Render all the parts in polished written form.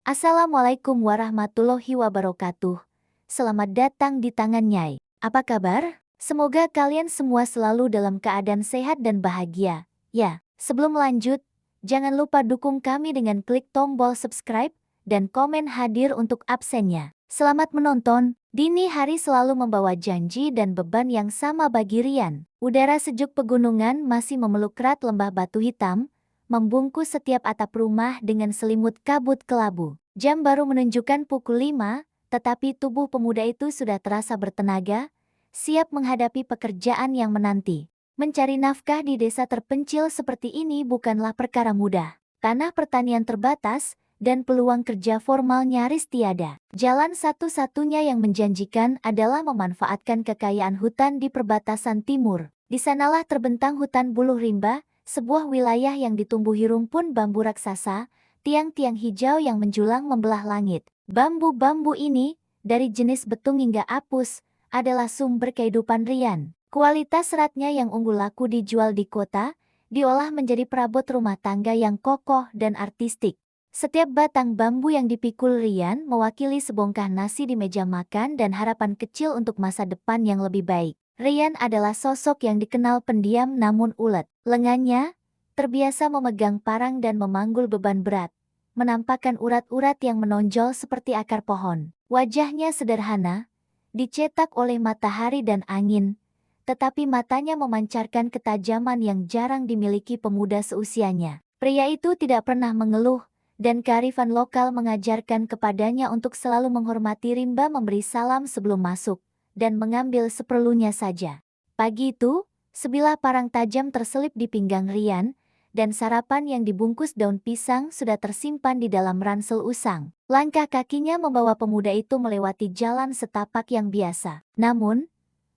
Assalamualaikum warahmatullahi wabarakatuh. Selamat datang di tangan Nyai. Apa kabar? Semoga kalian semua selalu dalam keadaan sehat dan bahagia. Ya, sebelum lanjut, jangan lupa dukung kami dengan klik tombol subscribe dan komen hadir untuk absennya. Selamat menonton. Dini hari selalu membawa janji dan beban yang sama bagi Rian. Udara sejuk pegunungan masih memeluk erat lembah batu hitam, membungkus setiap atap rumah dengan selimut kabut kelabu. Jam baru menunjukkan pukul 5, tetapi tubuh pemuda itu sudah terasa bertenaga, siap menghadapi pekerjaan yang menanti. Mencari nafkah di desa terpencil seperti ini bukanlah perkara mudah. Tanah pertanian terbatas, dan peluang kerja formal nyaris tiada. Jalan satu-satunya yang menjanjikan adalah memanfaatkan kekayaan hutan di perbatasan timur. Di sanalah terbentang hutan buluh rimba, sebuah wilayah yang ditumbuhi rumpun bambu raksasa, tiang-tiang hijau yang menjulang membelah langit. Bambu-bambu ini, dari jenis betung hingga apus, adalah sumber kehidupan Rian. Kualitas seratnya yang unggul laku dijual di kota, diolah menjadi perabot rumah tangga yang kokoh dan artistik. Setiap batang bambu yang dipikul Rian mewakili sebongkah nasi di meja makan dan harapan kecil untuk masa depan yang lebih baik. Rian adalah sosok yang dikenal pendiam namun ulet. Lengannya, terbiasa memegang parang dan memanggul beban berat, menampakkan urat-urat yang menonjol seperti akar pohon. Wajahnya sederhana, dicetak oleh matahari dan angin, tetapi matanya memancarkan ketajaman yang jarang dimiliki pemuda seusianya. Pria itu tidak pernah mengeluh, dan kearifan lokal mengajarkan kepadanya untuk selalu menghormati rimba, memberi salam sebelum masuk, dan mengambil seperlunya saja. Pagi itu, sebilah parang tajam terselip di pinggang Rian, dan sarapan yang dibungkus daun pisang sudah tersimpan di dalam ransel usang. Langkah kakinya membawa pemuda itu melewati jalan setapak yang biasa. Namun,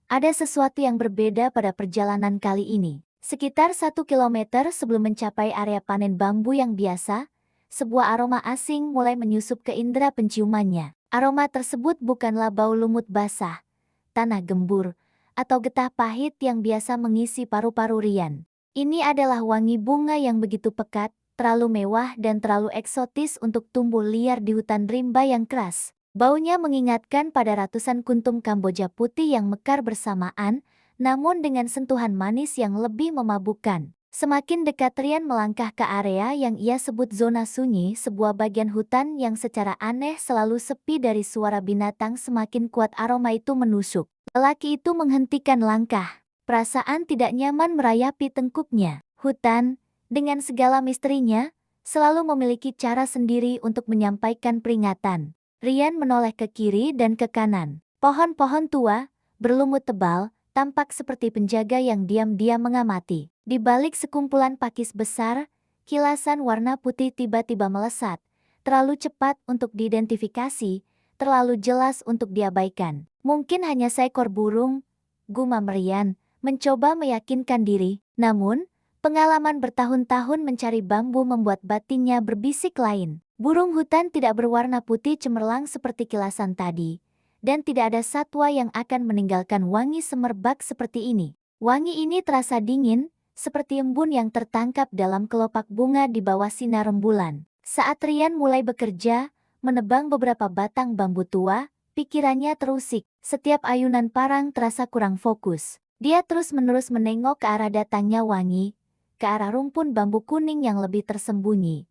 ada sesuatu yang berbeda pada perjalanan kali ini. Sekitar 1 kilometer sebelum mencapai area panen bambu yang biasa, sebuah aroma asing mulai menyusup ke indera penciumannya. Aroma tersebut bukanlah bau lumut basah, tanah gembur, atau getah pahit yang biasa mengisi paru-paru Rian. Ini adalah wangi bunga yang begitu pekat, terlalu mewah dan terlalu eksotis untuk tumbuh liar di hutan rimba yang keras. Baunya mengingatkan pada ratusan kuntum Kamboja putih yang mekar bersamaan, namun dengan sentuhan manis yang lebih memabukkan. Semakin dekat Rian melangkah ke area yang ia sebut zona sunyi, sebuah bagian hutan yang secara aneh selalu sepi dari suara binatang, semakin kuat aroma itu menusuk. Lelaki itu menghentikan langkah. Perasaan tidak nyaman merayapi tengkuknya. Hutan, dengan segala misterinya, selalu memiliki cara sendiri untuk menyampaikan peringatan. Rian menoleh ke kiri dan ke kanan. Pohon-pohon tua, berlumut tebal, tampak seperti penjaga yang diam-diam mengamati. Di balik sekumpulan pakis besar, kilasan warna putih tiba-tiba melesat, terlalu cepat untuk diidentifikasi, terlalu jelas untuk diabaikan. Mungkin hanya seekor burung, gumam Rian, mencoba meyakinkan diri. Namun, pengalaman bertahun-tahun mencari bambu membuat batinnya berbisik lain. Burung hutan tidak berwarna putih cemerlang seperti kilasan tadi, dan tidak ada satwa yang akan meninggalkan wangi semerbak seperti ini. Wangi ini terasa dingin, seperti embun yang tertangkap dalam kelopak bunga di bawah sinar rembulan. Saat Rian mulai bekerja, menebang beberapa batang bambu tua, pikirannya terusik. Setiap ayunan parang terasa kurang fokus. Dia terus-menerus menengok ke arah datangnya wangi, ke arah rumpun bambu kuning yang lebih tersembunyi,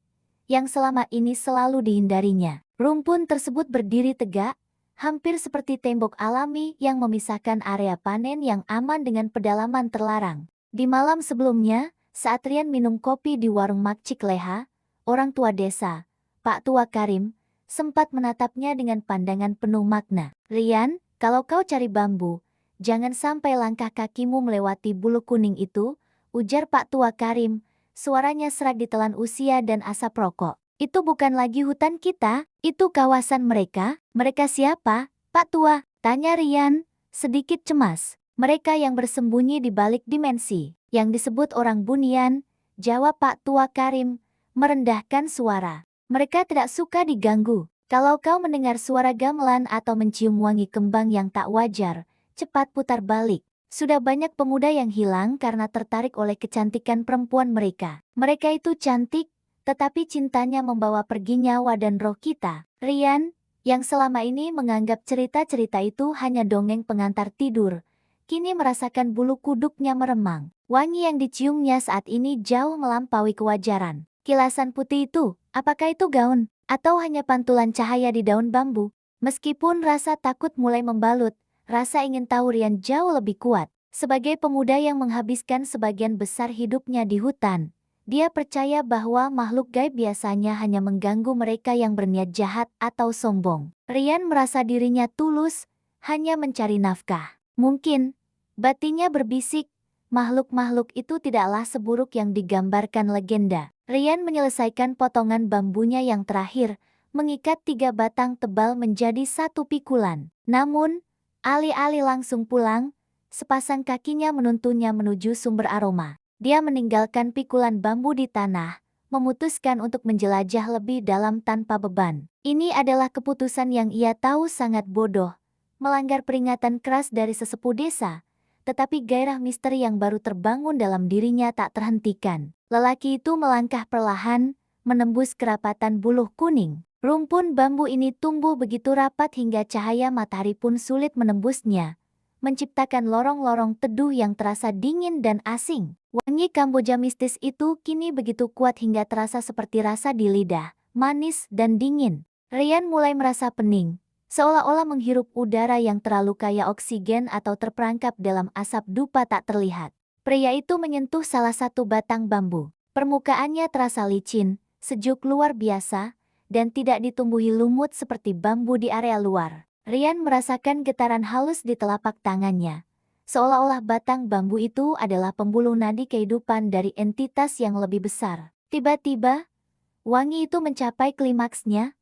yang selama ini selalu dihindarinya. Rumpun tersebut berdiri tegak, hampir seperti tembok alami yang memisahkan area panen yang aman dengan pedalaman terlarang. Di malam sebelumnya, saat Rian minum kopi di warung Makcik Leha, orang tua desa, Pak Tua Karim, sempat menatapnya dengan pandangan penuh makna. Rian, kalau kau cari bambu, jangan sampai langkah kakimu melewati bulu kuning itu, ujar Pak Tua Karim, suaranya serak ditelan usia dan asap rokok. Itu bukan lagi hutan kita, itu kawasan mereka. Mereka siapa, Pak Tua? Tanya Rian, sedikit cemas. Mereka yang bersembunyi di balik dimensi, yang disebut orang bunian, jawab Pak Tua Karim, merendahkan suara. Mereka tidak suka diganggu. Kalau kau mendengar suara gamelan atau mencium wangi kembang yang tak wajar, cepat putar balik. Sudah banyak pemuda yang hilang karena tertarik oleh kecantikan perempuan mereka. Mereka itu cantik, tetapi cintanya membawa pergi nyawa dan roh kita. Rian, yang selama ini menganggap cerita-cerita itu hanya dongeng pengantar tidur, kini merasakan bulu kuduknya meremang. Wangi yang diciumnya saat ini jauh melampaui kewajaran. Kilasan putih itu, apakah itu gaun? Atau hanya pantulan cahaya di daun bambu? Meskipun rasa takut mulai membalut, rasa ingin tahu Rian jauh lebih kuat. Sebagai pemuda yang menghabiskan sebagian besar hidupnya di hutan, dia percaya bahwa makhluk gaib biasanya hanya mengganggu mereka yang berniat jahat atau sombong. Rian merasa dirinya tulus, hanya mencari nafkah. Mungkin, batinnya berbisik, makhluk-makhluk itu tidaklah seburuk yang digambarkan legenda. Rian menyelesaikan potongan bambunya yang terakhir, mengikat 3 batang tebal menjadi 1 pikulan. Namun, alih-alih langsung pulang, sepasang kakinya menuntunnya menuju sumber aroma. Dia meninggalkan pikulan bambu di tanah, memutuskan untuk menjelajah lebih dalam tanpa beban. Ini adalah keputusan yang ia tahu sangat bodoh, melanggar peringatan keras dari sesepuh desa. Tetapi gairah misteri yang baru terbangun dalam dirinya tak terhentikan. Lelaki itu melangkah perlahan, menembus kerapatan buluh kuning. Rumpun bambu ini tumbuh begitu rapat hingga cahaya matahari pun sulit menembusnya, menciptakan lorong-lorong teduh yang terasa dingin dan asing. Wangi Kamboja mistis itu kini begitu kuat hingga terasa seperti rasa di lidah, manis dan dingin. Rian mulai merasa pening, seolah-olah menghirup udara yang terlalu kaya oksigen atau terperangkap dalam asap dupa tak terlihat. Pria itu menyentuh salah satu batang bambu. Permukaannya terasa licin, sejuk luar biasa, dan tidak ditumbuhi lumut seperti bambu di area luar. Rian merasakan getaran halus di telapak tangannya, seolah-olah batang bambu itu adalah pembuluh nadi kehidupan dari entitas yang lebih besar. Tiba-tiba, wangi itu mencapai klimaksnya,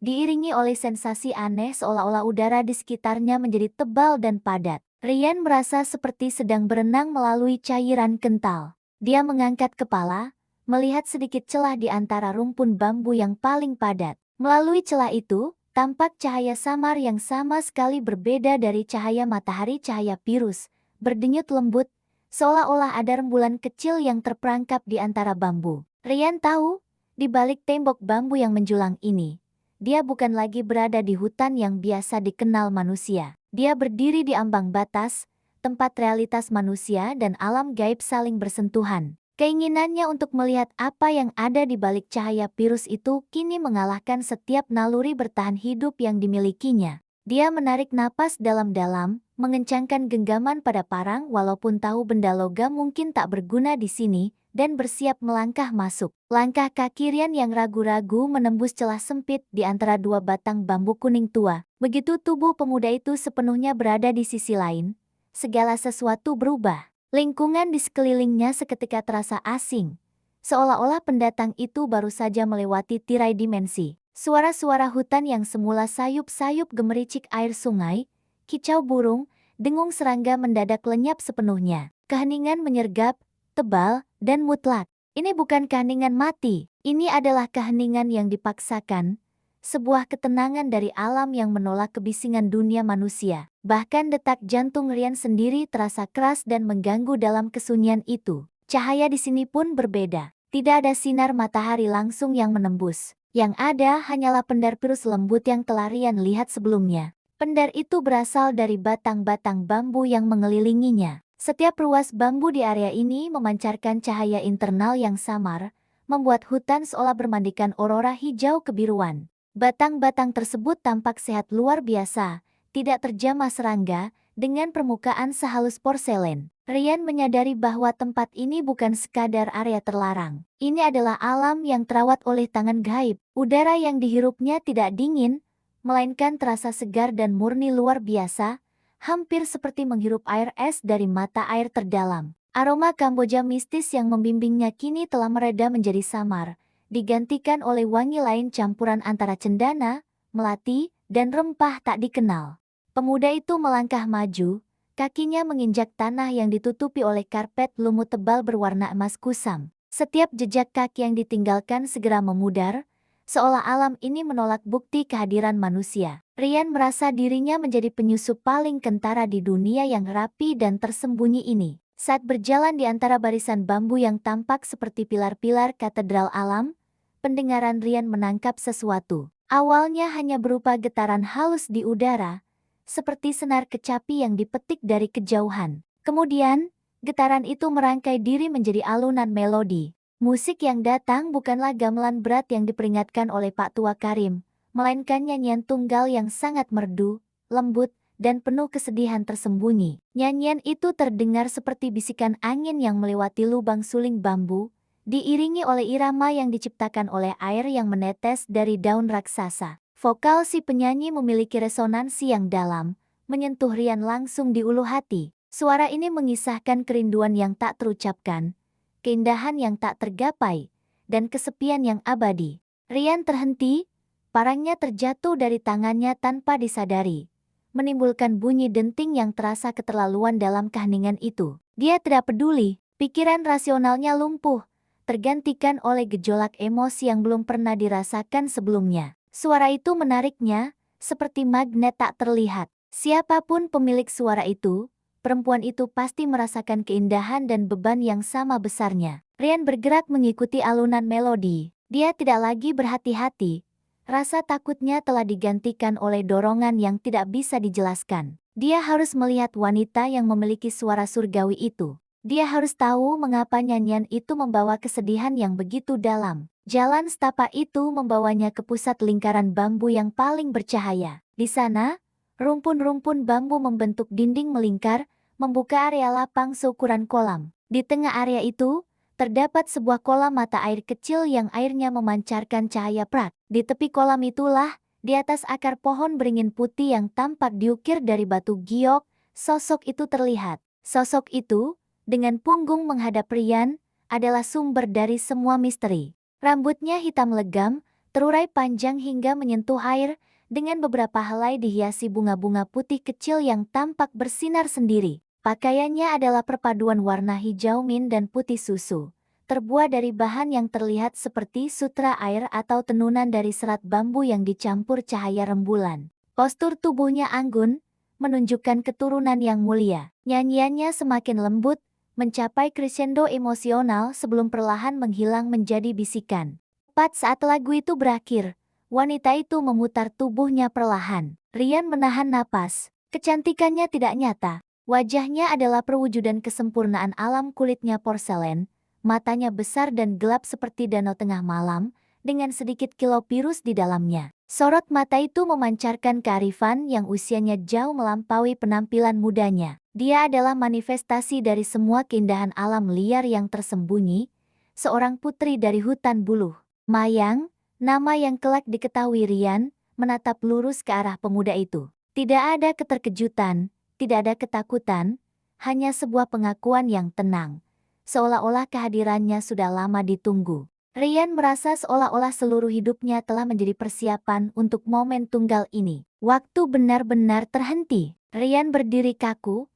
diiringi oleh sensasi aneh seolah-olah udara di sekitarnya menjadi tebal dan padat. Rian merasa seperti sedang berenang melalui cairan kental. Dia mengangkat kepala, melihat sedikit celah di antara rumpun bambu yang paling padat. Melalui celah itu, tampak cahaya samar yang sama sekali berbeda dari cahaya matahari, cahaya virus, berdenyut lembut, seolah-olah ada rembulan kecil yang terperangkap di antara bambu. Rian tahu, di balik tembok bambu yang menjulang ini, dia bukan lagi berada di hutan yang biasa dikenal manusia. Dia berdiri di ambang batas, tempat realitas manusia dan alam gaib saling bersentuhan. Keinginannya untuk melihat apa yang ada di balik cahaya virus itu kini mengalahkan setiap naluri bertahan hidup yang dimilikinya. Dia menarik napas dalam-dalam, mengencangkan genggaman pada parang walaupun tahu benda logam mungkin tak berguna di sini, dan bersiap melangkah masuk. Langkah kaki Rian yang ragu-ragu menembus celah sempit di antara 2 batang bambu kuning tua. Begitu tubuh pemuda itu sepenuhnya berada di sisi lain, segala sesuatu berubah. Lingkungan di sekelilingnya seketika terasa asing, seolah-olah pendatang itu baru saja melewati tirai dimensi. Suara-suara hutan yang semula sayup-sayup gemericik air sungai, kicau burung, dengung serangga mendadak lenyap sepenuhnya. Keheningan menyergap, tebal, dan mutlak. Ini bukan keheningan mati, ini adalah keheningan yang dipaksakan, sebuah ketenangan dari alam yang menolak kebisingan dunia manusia. Bahkan detak jantung Rian sendiri terasa keras dan mengganggu dalam kesunyian itu. Cahaya di sini pun berbeda. Tidak ada sinar matahari langsung yang menembus. Yang ada hanyalah pendar virus lembut yang telah Rian lihat sebelumnya. Pendar itu berasal dari batang-batang bambu yang mengelilinginya. Setiap ruas bambu di area ini memancarkan cahaya internal yang samar, membuat hutan seolah bermandikan aurora hijau kebiruan. Batang-batang tersebut tampak sehat luar biasa, tidak terjamah serangga, dengan permukaan sehalus porselen. Rian menyadari bahwa tempat ini bukan sekadar area terlarang. Ini adalah alam yang terawat oleh tangan gaib. Udara yang dihirupnya tidak dingin, melainkan terasa segar dan murni luar biasa, hampir seperti menghirup air es dari mata air terdalam. Aroma Kamboja mistis yang membimbingnya kini telah mereda menjadi samar, digantikan oleh wangi lain campuran antara cendana, melati, dan rempah tak dikenal. Pemuda itu melangkah maju, kakinya menginjak tanah yang ditutupi oleh karpet lumut tebal berwarna emas kusam. Setiap jejak kaki yang ditinggalkan segera memudar, seolah alam ini menolak bukti kehadiran manusia. Rian merasa dirinya menjadi penyusup paling kentara di dunia yang rapi dan tersembunyi ini. Saat berjalan di antara barisan bambu yang tampak seperti pilar-pilar katedral alam, pendengaran Rian menangkap sesuatu. Awalnya hanya berupa getaran halus di udara, seperti senar kecapi yang dipetik dari kejauhan. Kemudian, getaran itu merangkai diri menjadi alunan melodi. Musik yang datang bukanlah gamelan berat yang diperingatkan oleh Pak Tua Karim, melainkan nyanyian tunggal yang sangat merdu, lembut, dan penuh kesedihan tersembunyi. Nyanyian itu terdengar seperti bisikan angin yang melewati lubang suling bambu, diiringi oleh irama yang diciptakan oleh air yang menetes dari daun raksasa. Vokal si penyanyi memiliki resonansi yang dalam, menyentuh Rian langsung di ulu hati. Suara ini mengisahkan kerinduan yang tak terucapkan, keindahan yang tak tergapai, dan kesepian yang abadi. Rian terhenti, parangnya terjatuh dari tangannya tanpa disadari, menimbulkan bunyi denting yang terasa keterlaluan dalam keheningan itu. Dia tidak peduli, pikiran rasionalnya lumpuh, tergantikan oleh gejolak emosi yang belum pernah dirasakan sebelumnya. Suara itu menariknya, seperti magnet tak terlihat. Siapapun pemilik suara itu, perempuan itu pasti merasakan keindahan dan beban yang sama besarnya. Rian bergerak mengikuti alunan melodi. Dia tidak lagi berhati-hati. Rasa takutnya telah digantikan oleh dorongan yang tidak bisa dijelaskan. Dia harus melihat wanita yang memiliki suara surgawi itu. Dia harus tahu mengapa nyanyian itu membawa kesedihan yang begitu dalam. Jalan setapak itu membawanya ke pusat lingkaran bambu yang paling bercahaya. Di sana, rumpun-rumpun bambu membentuk dinding melingkar, membuka area lapang seukuran kolam. Di tengah area itu, terdapat sebuah kolam mata air kecil yang airnya memancarkan cahaya perak. Di tepi kolam itulah, di atas akar pohon beringin putih yang tampak diukir dari batu giok, sosok itu terlihat. Sosok itu, dengan punggung menghadap Rian, adalah sumber dari semua misteri. Rambutnya hitam legam, terurai panjang hingga menyentuh air, dengan beberapa helai dihiasi bunga-bunga putih kecil yang tampak bersinar sendiri. Pakaiannya adalah perpaduan warna hijau min dan putih susu, terbuat dari bahan yang terlihat seperti sutra air atau tenunan dari serat bambu yang dicampur cahaya rembulan. Postur tubuhnya anggun, menunjukkan keturunan yang mulia. Nyanyiannya semakin lembut, mencapai crescendo emosional sebelum perlahan menghilang menjadi bisikan. Tepat saat lagu itu berakhir, wanita itu memutar tubuhnya perlahan. Rian menahan napas. Kecantikannya tidak nyata. Wajahnya adalah perwujudan kesempurnaan alam, kulitnya porselen, matanya besar dan gelap seperti danau tengah malam, dengan sedikit kilau virus di dalamnya. Sorot mata itu memancarkan kearifan yang usianya jauh melampaui penampilan mudanya. Dia adalah manifestasi dari semua keindahan alam liar yang tersembunyi, seorang putri dari hutan buluh. Mayang, nama yang kelak diketahui Rian, menatap lurus ke arah pemuda itu. Tidak ada keterkejutan, tidak ada ketakutan, hanya sebuah pengakuan yang tenang, seolah-olah kehadirannya sudah lama ditunggu. Rian merasa seolah-olah seluruh hidupnya telah menjadi persiapan untuk momen tunggal ini. Waktu benar-benar terhenti. Rian berdiri kaku,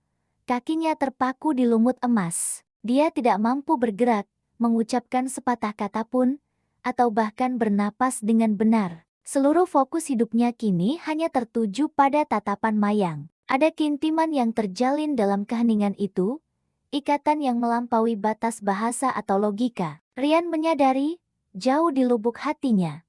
kakinya terpaku di lumut emas. Dia tidak mampu bergerak, mengucapkan sepatah kata pun, atau bahkan bernapas dengan benar. Seluruh fokus hidupnya kini hanya tertuju pada tatapan Mayang. Ada keintiman yang terjalin dalam keheningan itu, ikatan yang melampaui batas bahasa atau logika. Rian menyadari, jauh di lubuk hatinya,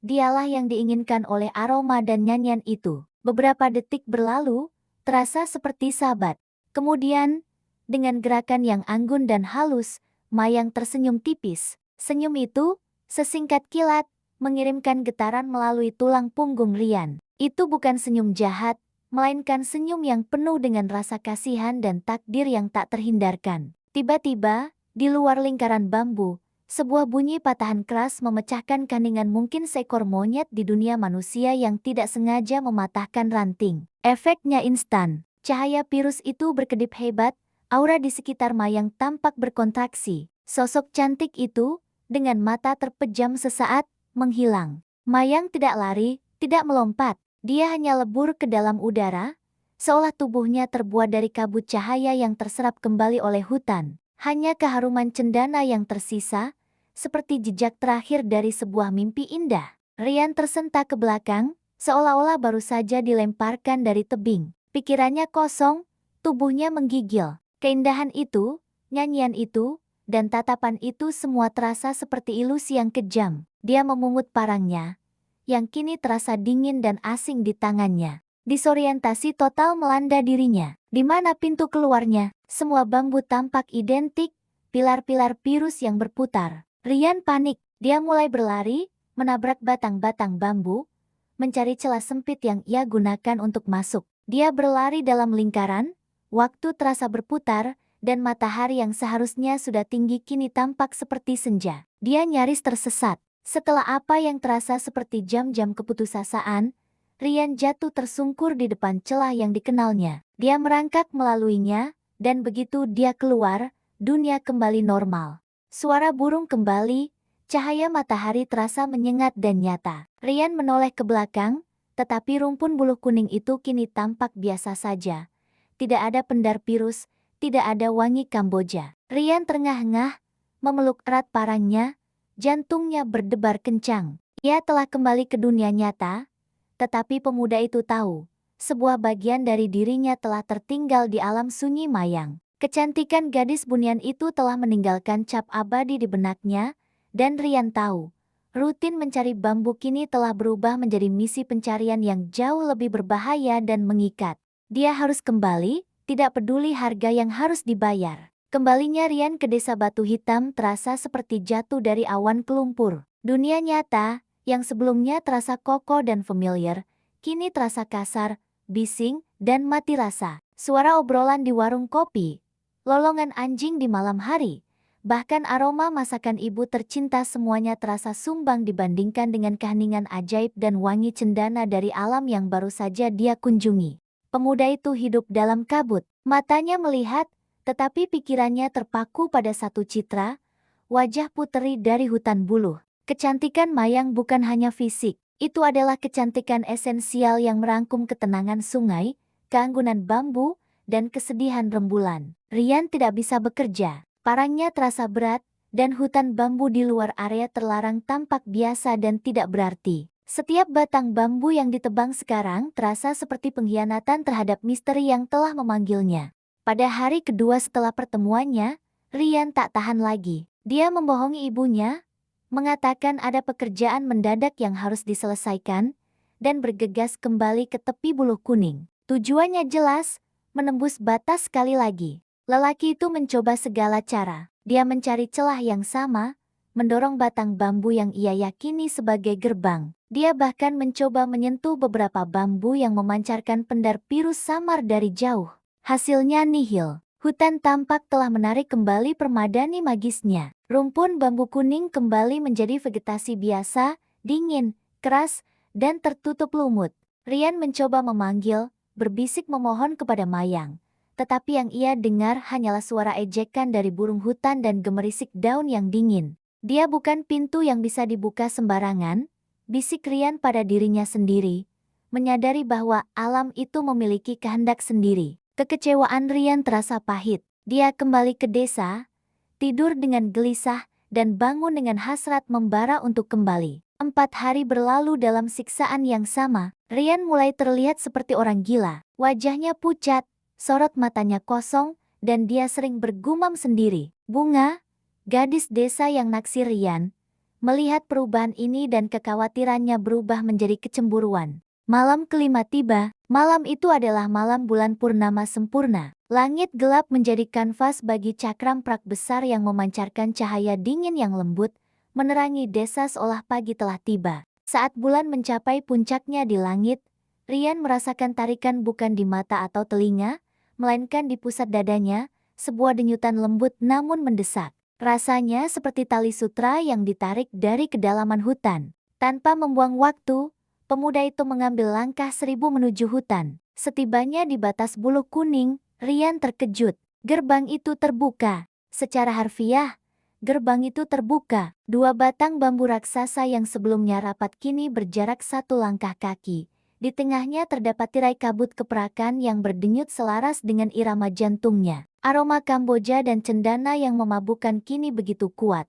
dialah yang diinginkan oleh aroma dan nyanyian itu. Beberapa detik berlalu, terasa seperti sahabat. Kemudian, dengan gerakan yang anggun dan halus, Mayang tersenyum tipis. Senyum itu, sesingkat kilat, mengirimkan getaran melalui tulang punggung Rian. Itu bukan senyum jahat, melainkan senyum yang penuh dengan rasa kasihan dan takdir yang tak terhindarkan. Tiba-tiba, di luar lingkaran bambu, sebuah bunyi patahan keras memecahkan keheningan. Mungkin seekor monyet di dunia manusia yang tidak sengaja mematahkan ranting. Efeknya instan. Cahaya virus itu berkedip hebat, aura di sekitar Mayang tampak berkontraksi. Sosok cantik itu, dengan mata terpejam sesaat, menghilang. Mayang tidak lari, tidak melompat. Dia hanya lebur ke dalam udara, seolah tubuhnya terbuat dari kabut cahaya yang terserap kembali oleh hutan. Hanya keharuman cendana yang tersisa, seperti jejak terakhir dari sebuah mimpi indah. Rian tersentak ke belakang, seolah-olah baru saja dilemparkan dari tebing. Pikirannya kosong, tubuhnya menggigil. Keindahan itu, nyanyian itu, dan tatapan itu semua terasa seperti ilusi yang kejam. Dia memungut parangnya, yang kini terasa dingin dan asing di tangannya. Disorientasi total melanda dirinya. Di mana pintu keluarnya? Semua bambu tampak identik, pilar-pilar virus yang berputar. Rian panik. Dia mulai berlari, menabrak batang-batang bambu, mencari celah sempit yang ia gunakan untuk masuk. Dia berlari dalam lingkaran, waktu terasa berputar, dan matahari yang seharusnya sudah tinggi kini tampak seperti senja. Dia nyaris tersesat. Setelah apa yang terasa seperti jam-jam keputusasaan, Rian jatuh tersungkur di depan celah yang dikenalnya. Dia merangkak melaluinya, dan begitu dia keluar, dunia kembali normal. Suara burung kembali, cahaya matahari terasa menyengat dan nyata. Rian menoleh ke belakang, tetapi rumpun buluh kuning itu kini tampak biasa saja. Tidak ada pendar virus, tidak ada wangi Kamboja. Rian terengah-engah, memeluk erat parangnya, jantungnya berdebar kencang. Ia telah kembali ke dunia nyata, tetapi pemuda itu tahu, sebuah bagian dari dirinya telah tertinggal di alam sunyi mayang. Kecantikan gadis bunian itu telah meninggalkan cap abadi di benaknya, dan Rian tahu, rutin mencari bambu kini telah berubah menjadi misi pencarian yang jauh lebih berbahaya dan mengikat. Dia harus kembali, tidak peduli harga yang harus dibayar. Kembalinya Rian ke desa Batu Hitam terasa seperti jatuh dari awan ke lumpur. Dunia nyata, yang sebelumnya terasa kokoh dan familiar, kini terasa kasar, bising, dan mati rasa. Suara obrolan di warung kopi, lolongan anjing di malam hari, bahkan aroma masakan ibu tercinta semuanya terasa sumbang dibandingkan dengan keheningan ajaib dan wangi cendana dari alam yang baru saja dia kunjungi. Pemuda itu hidup dalam kabut, matanya melihat, tetapi pikirannya terpaku pada satu citra, wajah puteri dari hutan buluh. Kecantikan mayang bukan hanya fisik, itu adalah kecantikan esensial yang merangkum ketenangan sungai, keanggunan bambu, dan kesedihan rembulan. Rian tidak bisa bekerja, parangnya terasa berat, dan hutan bambu di luar area terlarang tampak biasa dan tidak berarti. Setiap batang bambu yang ditebang sekarang terasa seperti pengkhianatan terhadap misteri yang telah memanggilnya. Pada hari kedua setelah pertemuannya, Rian tak tahan lagi. Dia membohongi ibunya, mengatakan ada pekerjaan mendadak yang harus diselesaikan, dan bergegas kembali ke tepi buluh kuning. Tujuannya jelas, menembus batas sekali lagi. Lelaki itu mencoba segala cara. Dia mencari celah yang sama, mendorong batang bambu yang ia yakini sebagai gerbang. Dia bahkan mencoba menyentuh beberapa bambu yang memancarkan pendar biru samar dari jauh. Hasilnya nihil. Hutan tampak telah menarik kembali permadani magisnya. Rumpun bambu kuning kembali menjadi vegetasi biasa, dingin, keras, dan tertutup lumut. Rian mencoba memanggil, berbisik memohon kepada Mayang. Tetapi yang ia dengar hanyalah suara ejekan dari burung hutan dan gemerisik daun yang dingin. Dia bukan pintu yang bisa dibuka sembarangan, bisik Rian pada dirinya sendiri, menyadari bahwa alam itu memiliki kehendak sendiri. Kekecewaan Rian terasa pahit. Dia kembali ke desa, tidur dengan gelisah, dan bangun dengan hasrat membara untuk kembali. 4 hari berlalu dalam siksaan yang sama. Rian mulai terlihat seperti orang gila. Wajahnya pucat, sorot matanya kosong, dan dia sering bergumam sendiri. Bunga, gadis desa yang naksir Rian, melihat perubahan ini dan kekhawatirannya berubah menjadi kecemburuan. Malam kelima tiba. Malam itu adalah malam bulan purnama sempurna. Langit gelap menjadi kanvas bagi cakram prak besar yang memancarkan cahaya dingin yang lembut, menerangi desa seolah pagi telah tiba. Saat bulan mencapai puncaknya di langit, Rian merasakan tarikan bukan di mata atau telinga, melainkan di pusat dadanya, sebuah denyutan lembut namun mendesak. Rasanya seperti tali sutra yang ditarik dari kedalaman hutan. Tanpa membuang waktu, pemuda itu mengambil langkah 1000 menuju hutan. Setibanya di batas buluh kuning, Rian terkejut. Gerbang itu terbuka. Secara harfiah, gerbang itu terbuka. 2 batang bambu raksasa yang sebelumnya rapat kini berjarak 1 langkah kaki. Di tengahnya terdapat tirai kabut keperakan yang berdenyut selaras dengan irama jantungnya. Aroma Kamboja dan cendana yang memabukkan kini begitu kuat,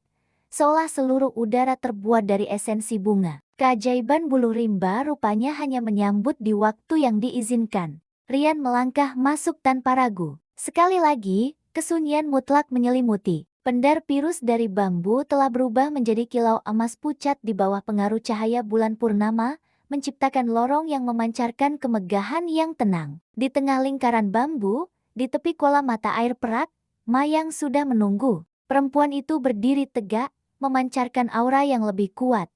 seolah seluruh udara terbuat dari esensi bunga. Keajaiban bulu rimba rupanya hanya menyambut di waktu yang diizinkan. Rian melangkah masuk tanpa ragu. Sekali lagi, kesunyian mutlak menyelimuti. Pendar Pirus dari bambu telah berubah menjadi kilau emas pucat di bawah pengaruh cahaya bulan purnama, menciptakan lorong yang memancarkan kemegahan yang tenang. Di tengah lingkaran bambu, di tepi kolam mata air perak, Mayang sudah menunggu. Perempuan itu berdiri tegak, memancarkan aura yang lebih kuat,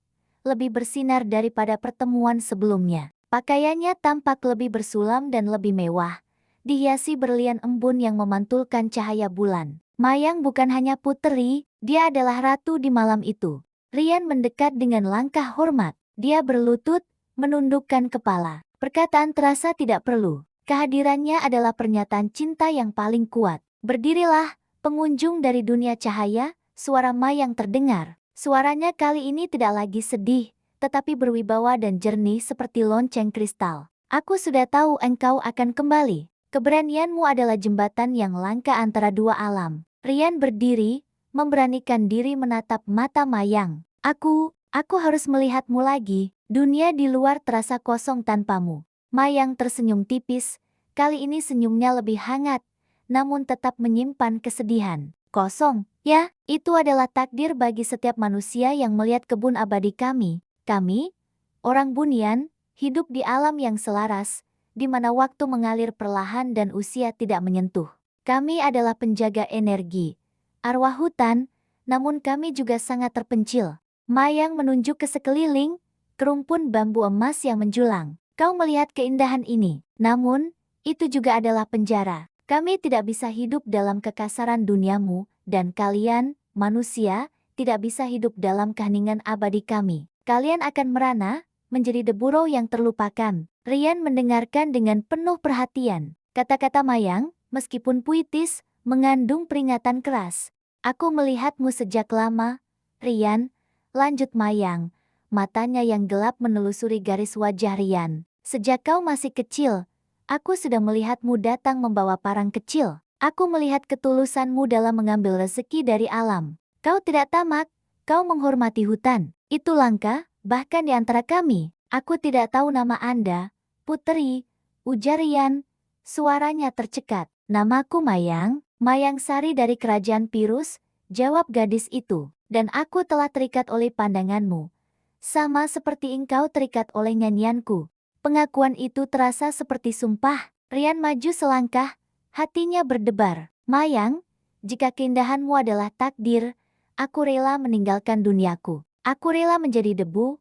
lebih bersinar daripada pertemuan sebelumnya. Pakaiannya tampak lebih bersulam dan lebih mewah, dihiasi berlian embun yang memantulkan cahaya bulan. Mayang bukan hanya puteri, dia adalah ratu di malam itu. Rian mendekat dengan langkah hormat. Dia berlutut, menundukkan kepala. Perkataan terasa tidak perlu. Kehadirannya adalah pernyataan cinta yang paling kuat. Berdirilah, pengunjung dari dunia cahaya, suara Mayang terdengar. Suaranya kali ini tidak lagi sedih, tetapi berwibawa dan jernih seperti lonceng kristal. Aku sudah tahu engkau akan kembali. Keberanianmu adalah jembatan yang langka antara dua alam. Rian berdiri, memberanikan diri menatap mata Mayang. Aku harus melihatmu lagi. Dunia di luar terasa kosong tanpamu. Mayang tersenyum tipis, kali ini senyumnya lebih hangat, namun tetap menyimpan kesedihan. Kosong, ya, itu adalah takdir bagi setiap manusia yang melihat kebun abadi kami. Kami, orang bunian, hidup di alam yang selaras, di mana waktu mengalir perlahan dan usia tidak menyentuh. Kami adalah penjaga energi, arwah hutan, namun kami juga sangat terpencil. Mayang menunjuk ke sekeliling, kerumpun bambu emas yang menjulang. Kau melihat keindahan ini, namun, itu juga adalah penjara. Kami tidak bisa hidup dalam kekasaran duniamu, dan kalian, manusia, tidak bisa hidup dalam keheningan abadi kami. Kalian akan merana, menjadi deburo yang terlupakan. Rian mendengarkan dengan penuh perhatian. Kata-kata Mayang, meskipun puitis, mengandung peringatan keras. Aku melihatmu sejak lama, Rian, lanjut Mayang. Matanya yang gelap menelusuri garis wajah Rian. Sejak kau masih kecil, aku sudah melihatmu datang membawa parang kecil. Aku melihat ketulusanmu dalam mengambil rezeki dari alam. Kau tidak tamak, kau menghormati hutan. Itu langka, bahkan di antara kami. Aku tidak tahu nama Anda, Puteri, ujar Rian. Suaranya tercekat. Namaku Mayang, Mayang Sari dari Kerajaan Pirus, jawab gadis itu. Dan aku telah terikat oleh pandanganmu. Sama seperti engkau terikat oleh nyanyianku. Pengakuan itu terasa seperti sumpah. Rian maju selangkah, hatinya berdebar. Mayang, jika keindahanmu adalah takdir, aku rela meninggalkan duniaku. Aku rela menjadi debu,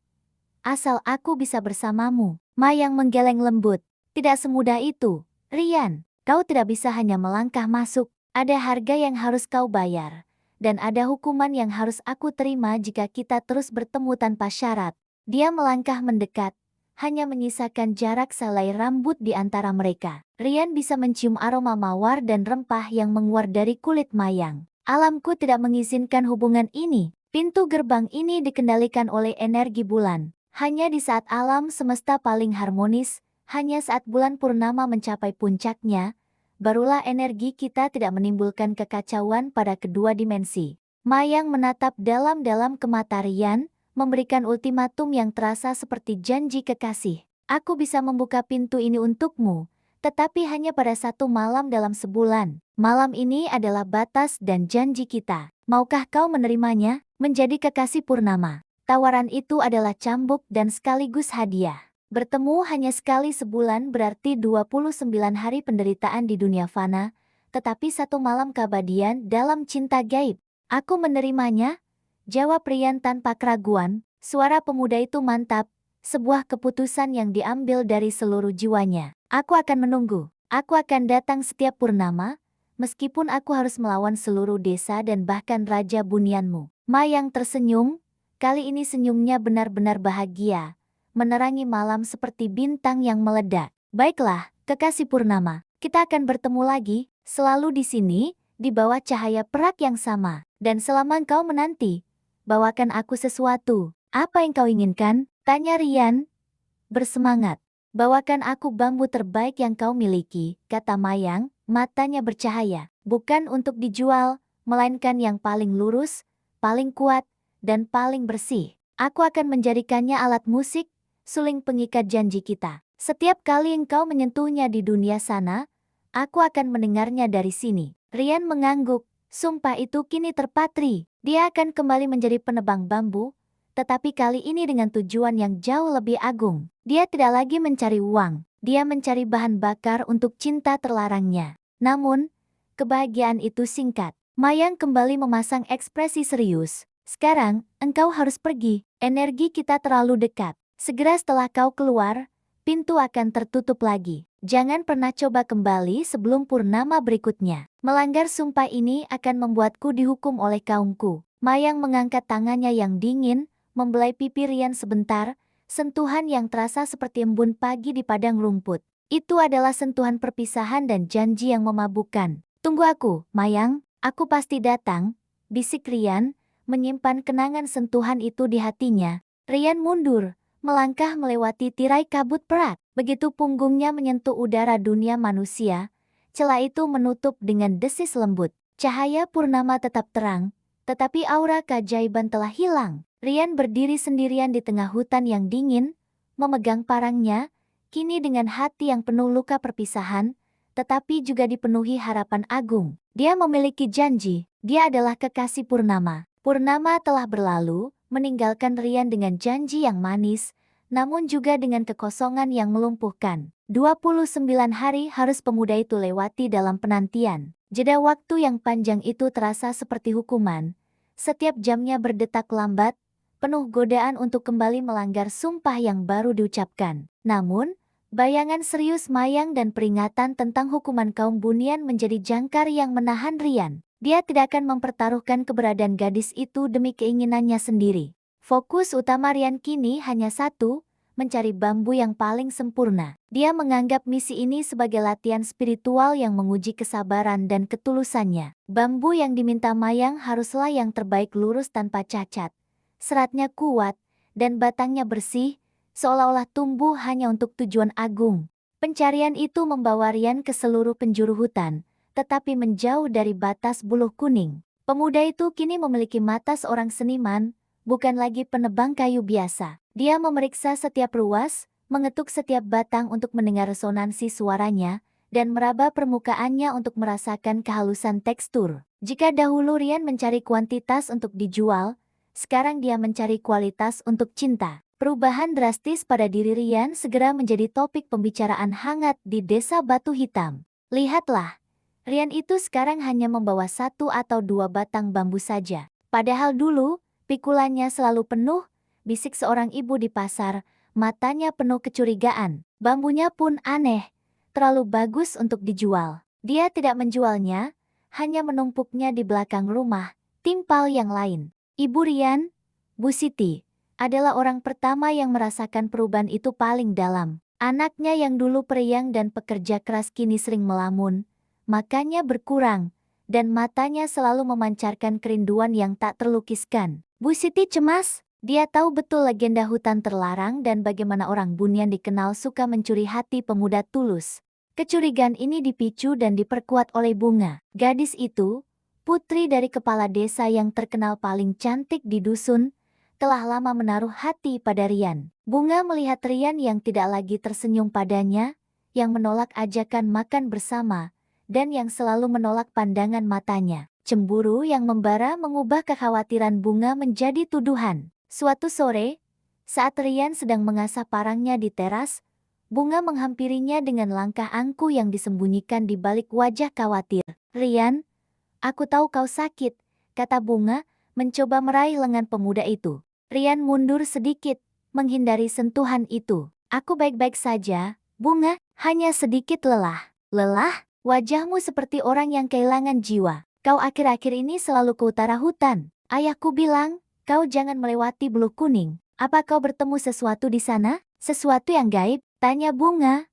asal aku bisa bersamamu. Mayang menggeleng lembut. Tidak semudah itu, Rian. Kau tidak bisa hanya melangkah masuk. Ada harga yang harus kau bayar. Dan ada hukuman yang harus aku terima jika kita terus bertemu tanpa syarat. Dia melangkah mendekat, hanya menyisakan jarak selai rambut di antara mereka. Rian bisa mencium aroma mawar dan rempah yang menguar dari kulit Mayang. Alamku tidak mengizinkan hubungan ini. Pintu gerbang ini dikendalikan oleh energi bulan. Hanya di saat alam semesta paling harmonis, hanya saat bulan purnama mencapai puncaknya, barulah energi kita tidak menimbulkan kekacauan pada kedua dimensi. Mayang menatap dalam-dalam ke mata Rian, memberikan ultimatum yang terasa seperti janji kekasih. Aku bisa membuka pintu ini untukmu, tetapi hanya pada satu malam dalam sebulan. Malam ini adalah batas dan janji kita. Maukah kau menerimanya, menjadi kekasih purnama? Tawaran itu adalah cambuk dan sekaligus hadiah. Bertemu hanya sekali sebulan berarti 29 hari penderitaan di dunia fana, tetapi satu malam keabadian dalam cinta gaib. Aku menerimanya, jawab Rian tanpa keraguan. Suara pemuda itu mantap, sebuah keputusan yang diambil dari seluruh jiwanya. Aku akan menunggu, aku akan datang setiap purnama, meskipun aku harus melawan seluruh desa dan bahkan raja bunianmu. Mayang tersenyum, kali ini senyumnya benar-benar bahagia, menerangi malam seperti bintang yang meledak. Baiklah, kekasih purnama, kita akan bertemu lagi, selalu di sini, di bawah cahaya perak yang sama. Dan selama kau menanti, bawakan aku sesuatu. Apa yang kau inginkan? Tanya Rian, bersemangat. Bawakan aku bambu terbaik yang kau miliki, kata Mayang, matanya bercahaya. Bukan untuk dijual, melainkan yang paling lurus, paling kuat, dan paling bersih. Aku akan menjadikannya alat musik, suling pengikat janji kita. Setiap kali engkau menyentuhnya di dunia sana, aku akan mendengarnya dari sini. Rian mengangguk, Sumpah itu kini terpatri. Dia akan kembali menjadi penebang bambu, tetapi kali ini dengan tujuan yang jauh lebih agung. Dia tidak lagi mencari uang, dia mencari bahan bakar untuk cinta terlarangnya. Namun, kebahagiaan itu singkat. Mayang kembali memasang ekspresi serius. Sekarang, engkau harus pergi. Energi kita terlalu dekat. Segera setelah kau keluar, pintu akan tertutup lagi. Jangan pernah coba kembali sebelum purnama berikutnya. Melanggar sumpah ini akan membuatku dihukum oleh kaumku. Mayang mengangkat tangannya yang dingin, membelai pipi Rian sebentar, sentuhan yang terasa seperti embun pagi di padang rumput. Itu adalah sentuhan perpisahan dan janji yang memabukkan. Tunggu aku, Mayang, aku pasti datang, bisik Rian, menyimpan kenangan sentuhan itu di hatinya. Rian mundur, melangkah melewati tirai kabut perak. Begitu punggungnya menyentuh udara dunia manusia, celah itu menutup dengan desis lembut. Cahaya purnama tetap terang, tetapi aura keajaiban telah hilang. Rian berdiri sendirian di tengah hutan yang dingin, memegang parangnya, kini dengan hati yang penuh luka perpisahan, tetapi juga dipenuhi harapan agung. Dia memiliki janji, dia adalah kekasih Purnama. Purnama telah berlalu, meninggalkan Rian dengan janji yang manis, namun juga dengan kekosongan yang melumpuhkan. 29 hari harus pemuda itu lewati dalam penantian. Jeda waktu yang panjang itu terasa seperti hukuman. Setiap jamnya berdetak lambat, penuh godaan untuk kembali melanggar sumpah yang baru diucapkan. Namun, bayangan serius Mayang dan peringatan tentang hukuman kaum Bunian menjadi jangkar yang menahan Rian. Dia tidak akan mempertaruhkan keberadaan gadis itu demi keinginannya sendiri. Fokus utama Rian kini hanya satu, mencari bambu yang paling sempurna. Dia menganggap misi ini sebagai latihan spiritual yang menguji kesabaran dan ketulusannya. Bambu yang diminta Mayang haruslah yang terbaik, lurus tanpa cacat. Seratnya kuat, dan batangnya bersih, seolah-olah tumbuh hanya untuk tujuan agung. Pencarian itu membawa Rian ke seluruh penjuru hutan, tetapi menjauh dari batas buluh kuning. Pemuda itu kini memiliki mata seorang seniman, bukan lagi penebang kayu biasa. Dia memeriksa setiap ruas, mengetuk setiap batang untuk mendengar resonansi suaranya, dan meraba permukaannya untuk merasakan kehalusan tekstur. Jika dahulu Rian mencari kuantitas untuk dijual, sekarang dia mencari kualitas untuk cinta. Perubahan drastis pada diri Rian segera menjadi topik pembicaraan hangat di Desa Batu Hitam. Lihatlah, Rian itu sekarang hanya membawa 1 atau 2 batang bambu saja. Padahal dulu, pikulannya selalu penuh, bisik seorang ibu di pasar, matanya penuh kecurigaan. Bambunya pun aneh, terlalu bagus untuk dijual. Dia tidak menjualnya, hanya menumpuknya di belakang rumah, timpal yang lain. Ibu Rian, Bu Siti, adalah orang pertama yang merasakan perubahan itu paling dalam. Anaknya yang dulu periang dan pekerja keras kini sering melamun, makannya berkurang, dan matanya selalu memancarkan kerinduan yang tak terlukiskan. Bu Siti cemas, dia tahu betul legenda hutan terlarang dan bagaimana orang Bunian dikenal suka mencuri hati pemuda tulus. Kecurigaan ini dipicu dan diperkuat oleh Bunga. Gadis itu, putri dari kepala desa yang terkenal paling cantik di dusun, telah lama menaruh hati pada Rian. Bunga melihat Rian yang tidak lagi tersenyum padanya, yang menolak ajakan makan bersama, dan yang selalu menolak pandangan matanya. Cemburu yang membara mengubah kekhawatiran Bunga menjadi tuduhan. Suatu sore, saat Rian sedang mengasah parangnya di teras, Bunga menghampirinya dengan langkah angkuh yang disembunyikan di balik wajah khawatir. "Rian, aku tahu kau sakit," kata Bunga, mencoba meraih lengan pemuda itu. Rian mundur sedikit, menghindari sentuhan itu. "Aku baik-baik saja, Bunga, hanya sedikit lelah." "Lelah? Wajahmu seperti orang yang kehilangan jiwa. Kau akhir-akhir ini selalu ke utara hutan. Ayahku bilang, kau jangan melewati Buluh Kuning. Apa kau bertemu sesuatu di sana? Sesuatu yang gaib?" tanya Bunga.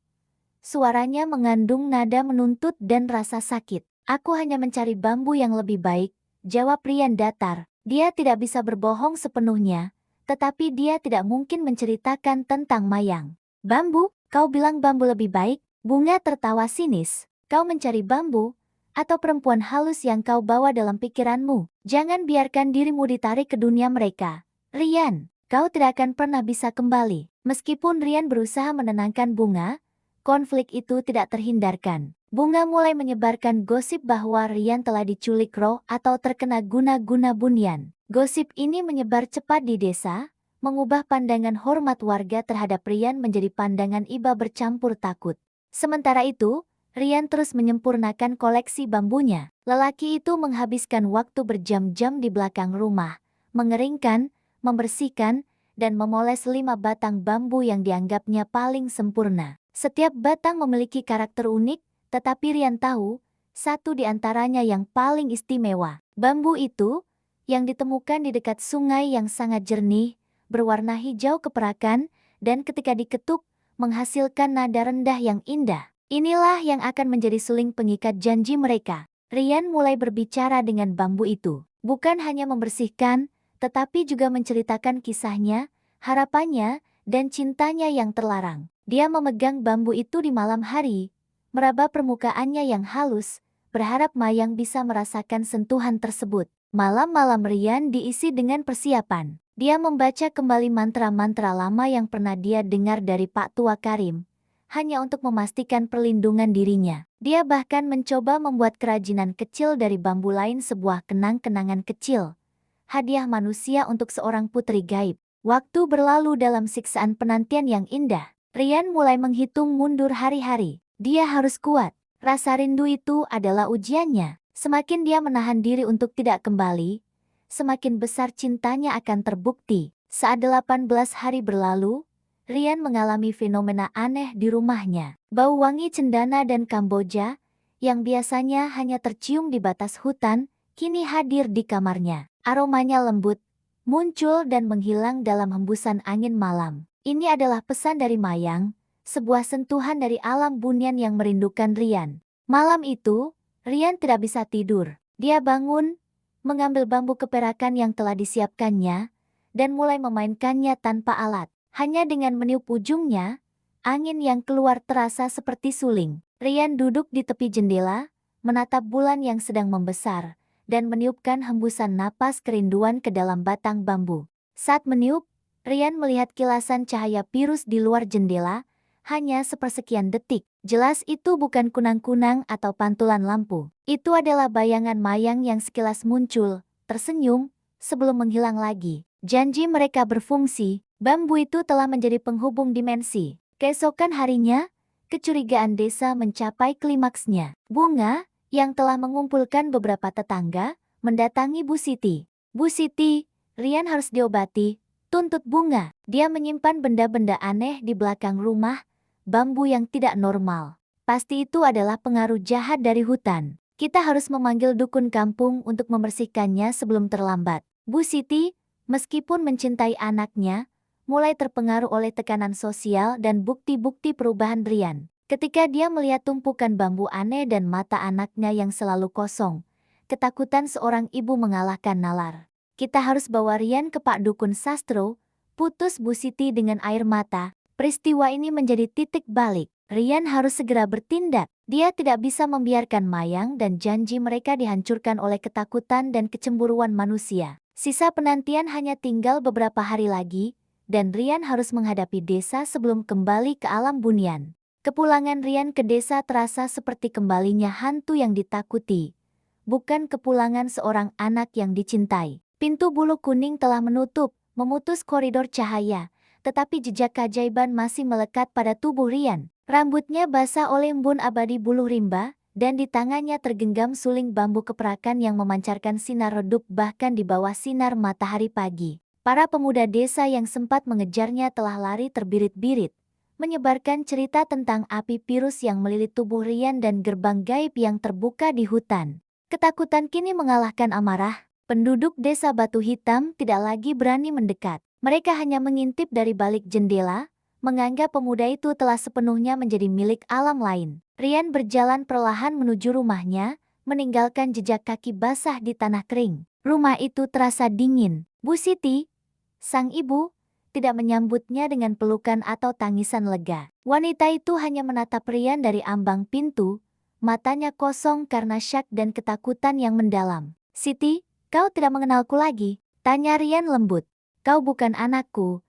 Suaranya mengandung nada menuntut dan rasa sakit. "Aku hanya mencari bambu yang lebih baik," jawab Rian datar. Dia tidak bisa berbohong sepenuhnya, tetapi dia tidak mungkin menceritakan tentang Mayang. "Bambu? Kau bilang bambu lebih baik?" Bunga tertawa sinis. "Kau mencari bambu? Atau perempuan halus yang kau bawa dalam pikiranmu? Jangan biarkan dirimu ditarik ke dunia mereka. Rian, kau tidak akan pernah bisa kembali." Meskipun Rian berusaha menenangkan Bunga, konflik itu tidak terhindarkan. Bunga mulai menyebarkan gosip bahwa Rian telah diculik roh atau terkena guna-guna bunian. Gosip ini menyebar cepat di desa, mengubah pandangan hormat warga terhadap Rian menjadi pandangan iba bercampur takut. Sementara itu, Rian terus menyempurnakan koleksi bambunya. Lelaki itu menghabiskan waktu berjam-jam di belakang rumah, mengeringkan, membersihkan, dan memoles 5 batang bambu yang dianggapnya paling sempurna. Setiap batang memiliki karakter unik, tetapi Rian tahu, satu di antaranya yang paling istimewa. Bambu itu, yang ditemukan di dekat sungai yang sangat jernih, berwarna hijau keperakan, dan ketika diketuk, menghasilkan nada rendah yang indah. Inilah yang akan menjadi suling pengikat janji mereka. Rian mulai berbicara dengan bambu itu. Bukan hanya membersihkan, tetapi juga menceritakan kisahnya, harapannya, dan cintanya yang terlarang. Dia memegang bambu itu di malam hari, meraba permukaannya yang halus, berharap Mayang bisa merasakan sentuhan tersebut. Malam-malam Rian diisi dengan persiapan. Dia membaca kembali mantra-mantra lama yang pernah dia dengar dari Pak Tua Karim, hanya untuk memastikan perlindungan dirinya. Dia bahkan mencoba membuat kerajinan kecil dari bambu lain, sebuah kenang-kenangan kecil. Hadiah manusia untuk seorang putri gaib. Waktu berlalu dalam siksaan penantian yang indah. Rian mulai menghitung mundur hari-hari. Dia harus kuat. Rasa rindu itu adalah ujiannya. Semakin dia menahan diri untuk tidak kembali, semakin besar cintanya akan terbukti. Saat 18 hari berlalu, Rian mengalami fenomena aneh di rumahnya. Bau wangi cendana dan Kamboja, yang biasanya hanya tercium di batas hutan, kini hadir di kamarnya. Aromanya lembut, muncul dan menghilang dalam hembusan angin malam. Ini adalah pesan dari Mayang, sebuah sentuhan dari alam bunian yang merindukan Rian. Malam itu, Rian tidak bisa tidur. Dia bangun, mengambil bambu keperakan yang telah disiapkannya, dan mulai memainkannya tanpa alat. Hanya dengan meniup ujungnya, angin yang keluar terasa seperti suling. Rian duduk di tepi jendela, menatap bulan yang sedang membesar, dan meniupkan hembusan napas kerinduan ke dalam batang bambu. Saat meniup, Rian melihat kilasan cahaya virus di luar jendela, hanya sepersekian detik. Jelas itu bukan kunang-kunang atau pantulan lampu. Itu adalah bayangan Mayang yang sekilas muncul, tersenyum, sebelum menghilang lagi. Janji mereka berfungsi, bambu itu telah menjadi penghubung dimensi. Keesokan harinya, kecurigaan desa mencapai klimaksnya. Bunga, yang telah mengumpulkan beberapa tetangga, mendatangi Bu Siti. Bu Siti, Rian harus diobati, tuntut Bunga. Dia menyimpan benda-benda aneh di belakang rumah, bambu yang tidak normal. Pasti itu adalah pengaruh jahat dari hutan. Kita harus memanggil dukun kampung untuk membersihkannya sebelum terlambat. Bu Siti, meskipun mencintai anaknya, mulai terpengaruh oleh tekanan sosial dan bukti-bukti perubahan Rian. Ketika dia melihat tumpukan bambu aneh dan mata anaknya yang selalu kosong, ketakutan seorang ibu mengalahkan nalar. Kita harus bawa Rian ke Pak Dukun Sastro, putus Bu Siti dengan air mata. Peristiwa ini menjadi titik balik. Rian harus segera bertindak. Dia tidak bisa membiarkan Mayang dan janji mereka dihancurkan oleh ketakutan dan kecemburuan manusia. Sisa penantian hanya tinggal beberapa hari lagi, dan Rian harus menghadapi desa sebelum kembali ke alam bunian. Kepulangan Rian ke desa terasa seperti kembalinya hantu yang ditakuti, bukan kepulangan seorang anak yang dicintai. Pintu bulu kuning telah menutup, memutus koridor cahaya, tetapi jejak keajaiban masih melekat pada tubuh Rian. Rambutnya basah oleh embun abadi bulu rimba, dan di tangannya tergenggam suling bambu keperakan yang memancarkan sinar redup bahkan di bawah sinar matahari pagi. Para pemuda desa yang sempat mengejarnya telah lari terbirit-birit, menyebarkan cerita tentang api virus yang melilit tubuh Rian dan gerbang gaib yang terbuka di hutan. Ketakutan kini mengalahkan amarah. Penduduk desa Batu Hitam tidak lagi berani mendekat. Mereka hanya mengintip dari balik jendela, menganggap pemuda itu telah sepenuhnya menjadi milik alam lain. Rian berjalan perlahan menuju rumahnya, meninggalkan jejak kaki basah di tanah kering. Rumah itu terasa dingin. Bu Siti, sang ibu, tidak menyambutnya dengan pelukan atau tangisan lega. Wanita itu hanya menatap Rian dari ambang pintu, matanya kosong karena syak dan ketakutan yang mendalam. Siti, kau tidak mengenalku lagi? Tanya Rian lembut. Kau bukan anakku,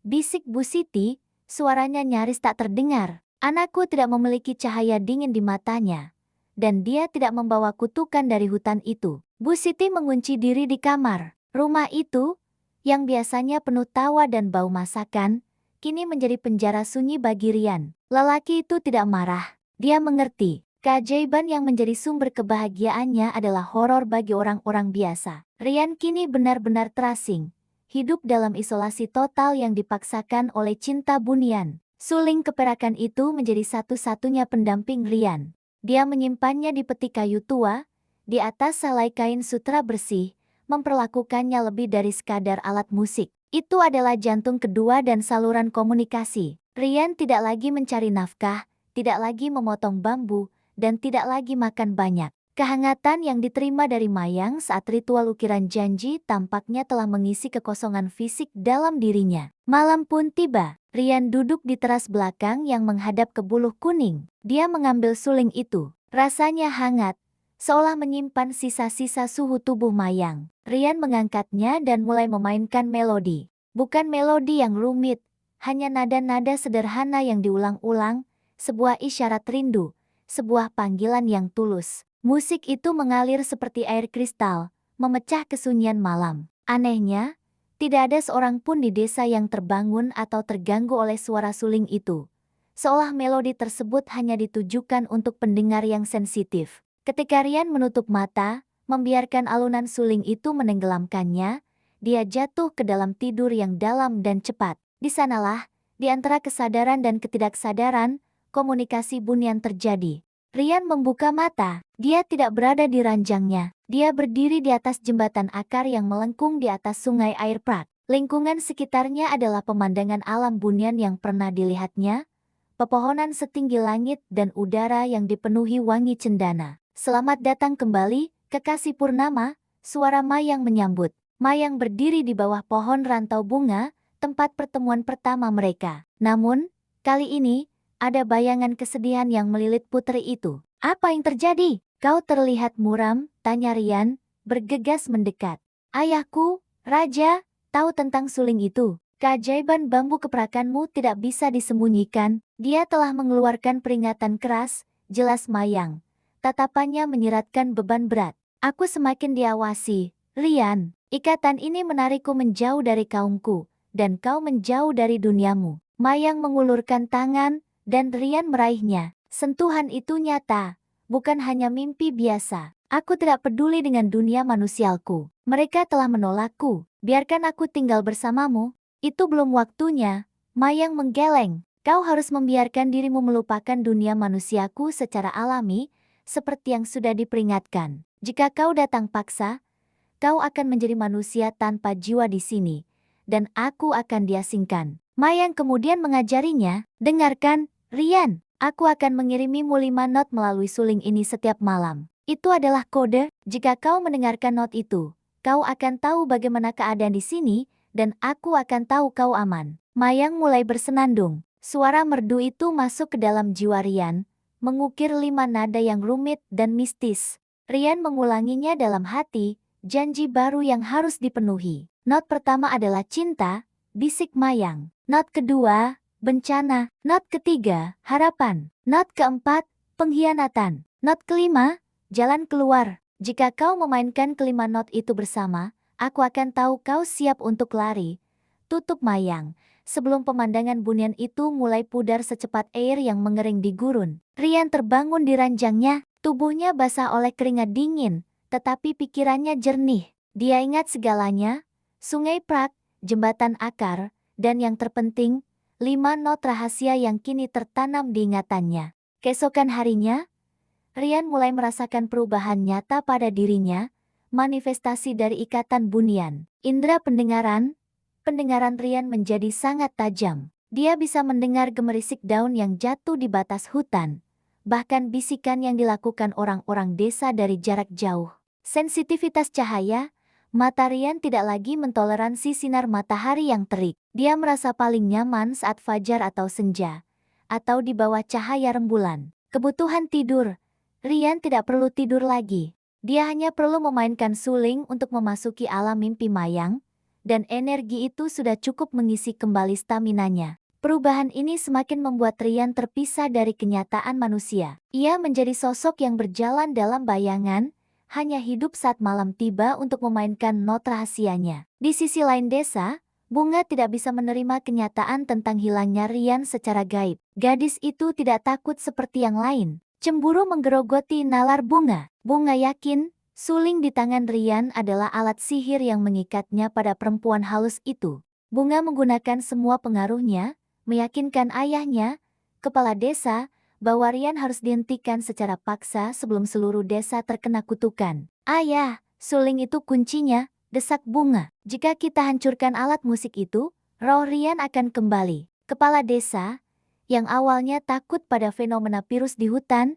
bisik Bu Siti, suaranya nyaris tak terdengar. Anakku tidak memiliki cahaya dingin di matanya, dan dia tidak membawa kutukan dari hutan itu. Bu Siti mengunci diri di kamar. Rumah itu, yang biasanya penuh tawa dan bau masakan, kini menjadi penjara sunyi bagi Rian. Lelaki itu tidak marah. Dia mengerti, keajaiban yang menjadi sumber kebahagiaannya adalah horor bagi orang-orang biasa. Rian kini benar-benar terasing, hidup dalam isolasi total yang dipaksakan oleh cinta bunian. Suling keperakan itu menjadi satu-satunya pendamping Rian. Dia menyimpannya di peti kayu tua, di atas selai kain sutra bersih, memperlakukannya lebih dari sekadar alat musik. Itu adalah jantung kedua dan saluran komunikasi. Rian tidak lagi mencari nafkah, tidak lagi memotong bambu, dan tidak lagi makan banyak. Kehangatan yang diterima dari Mayang saat ritual ukiran janji tampaknya telah mengisi kekosongan fisik dalam dirinya. Malam pun tiba. Rian duduk di teras belakang yang menghadap ke buluh kuning. Dia mengambil suling itu. Rasanya hangat, seolah menyimpan sisa-sisa suhu tubuh Mayang. Rian mengangkatnya dan mulai memainkan melodi. Bukan melodi yang rumit, hanya nada-nada sederhana yang diulang-ulang, sebuah isyarat rindu, sebuah panggilan yang tulus. Musik itu mengalir seperti air kristal, memecah kesunyian malam. Anehnya, tidak ada seorang pun di desa yang terbangun atau terganggu oleh suara suling itu. Seolah melodi tersebut hanya ditujukan untuk pendengar yang sensitif. Ketika Rian menutup mata, membiarkan alunan suling itu menenggelamkannya, dia jatuh ke dalam tidur yang dalam dan cepat. Di sanalah, di antara kesadaran dan ketidaksadaran, komunikasi bunian terjadi. Rian membuka mata. Dia tidak berada di ranjangnya. Dia berdiri di atas jembatan akar yang melengkung di atas sungai air Prak. Lingkungan sekitarnya adalah pemandangan alam bunian yang pernah dilihatnya, pepohonan setinggi langit dan udara yang dipenuhi wangi cendana. Selamat datang kembali, kekasih Purnama, suara Mayang menyambut. Mayang berdiri di bawah pohon rantau bunga, tempat pertemuan pertama mereka. Namun, kali ini, ada bayangan kesedihan yang melilit putri itu. Apa yang terjadi? Kau terlihat muram, tanya Rian, bergegas mendekat. Ayahku, Raja, tahu tentang suling itu. Keajaiban bambu keperakanmu tidak bisa disembunyikan. Dia telah mengeluarkan peringatan keras, jelas Mayang. Tatapannya menyeratkan beban berat. Aku semakin diawasi. Rian, ikatan ini menarikku menjauh dari kaumku, dan kau menjauh dari duniamu. Mayang mengulurkan tangan, dan Rian meraihnya. Sentuhan itu nyata, bukan hanya mimpi biasa. Aku tidak peduli dengan dunia manusiaku. Mereka telah menolakku. Biarkan aku tinggal bersamamu. Itu belum waktunya. Mayang menggeleng. Kau harus membiarkan dirimu melupakan dunia manusiaku secara alami, seperti yang sudah diperingatkan. Jika kau datang paksa, kau akan menjadi manusia tanpa jiwa di sini, dan aku akan diasingkan. Mayang kemudian mengajarinya, dengarkan, Rian, aku akan mengirimimu 5 not melalui suling ini setiap malam. Itu adalah kode. Jika kau mendengarkan not itu, kau akan tahu bagaimana keadaan di sini, dan aku akan tahu kau aman. Mayang mulai bersenandung. Suara merdu itu masuk ke dalam jiwa Rian, mengukir 5 nada yang rumit dan mistis. Rian mengulanginya dalam hati, janji baru yang harus dipenuhi. Not pertama adalah cinta, bisik Mayang. Not kedua, bencana. Not ketiga, harapan. Not keempat, pengkhianatan. Not kelima, jalan keluar. Jika kau memainkan kelima not itu bersama, aku akan tahu kau siap untuk lari. Tutup Mayang, sebelum pemandangan bunian itu mulai pudar secepat air yang mengering di gurun. Rian terbangun di ranjangnya, tubuhnya basah oleh keringat dingin, tetapi pikirannya jernih. Dia ingat segalanya, sungai Prak, jembatan akar, dan yang terpenting, 5 not rahasia yang kini tertanam di ingatannya. Keesokan harinya, Rian mulai merasakan perubahan nyata pada dirinya, manifestasi dari ikatan bunian. Indra pendengaran Rian menjadi sangat tajam. Dia bisa mendengar gemerisik daun yang jatuh di batas hutan, bahkan bisikan yang dilakukan orang-orang desa dari jarak jauh. Sensitivitas cahaya, mata Rian tidak lagi mentoleransi sinar matahari yang terik. Dia merasa paling nyaman saat fajar atau senja, atau di bawah cahaya rembulan. Kebutuhan tidur. Rian tidak perlu tidur lagi. Dia hanya perlu memainkan suling untuk memasuki alam mimpi Mayang, dan energi itu sudah cukup mengisi kembali staminanya. Perubahan ini semakin membuat Rian terpisah dari kenyataan manusia. Ia menjadi sosok yang berjalan dalam bayangan, hanya hidup saat malam tiba untuk memainkan not rahasianya. Di sisi lain desa, Bunga tidak bisa menerima kenyataan tentang hilangnya Rian secara gaib. Gadis itu tidak takut seperti yang lain. Cemburu menggerogoti nalar Bunga. Bunga yakin, suling di tangan Rian adalah alat sihir yang mengikatnya pada perempuan halus itu. Bunga menggunakan semua pengaruhnya, meyakinkan ayahnya, kepala desa, bahwa Rian harus dihentikan secara paksa sebelum seluruh desa terkena kutukan. Ayah, suling itu kuncinya, desak Bunga. Jika kita hancurkan alat musik itu, roh Rian akan kembali. Kepala desa, yang awalnya takut pada fenomena virus di hutan,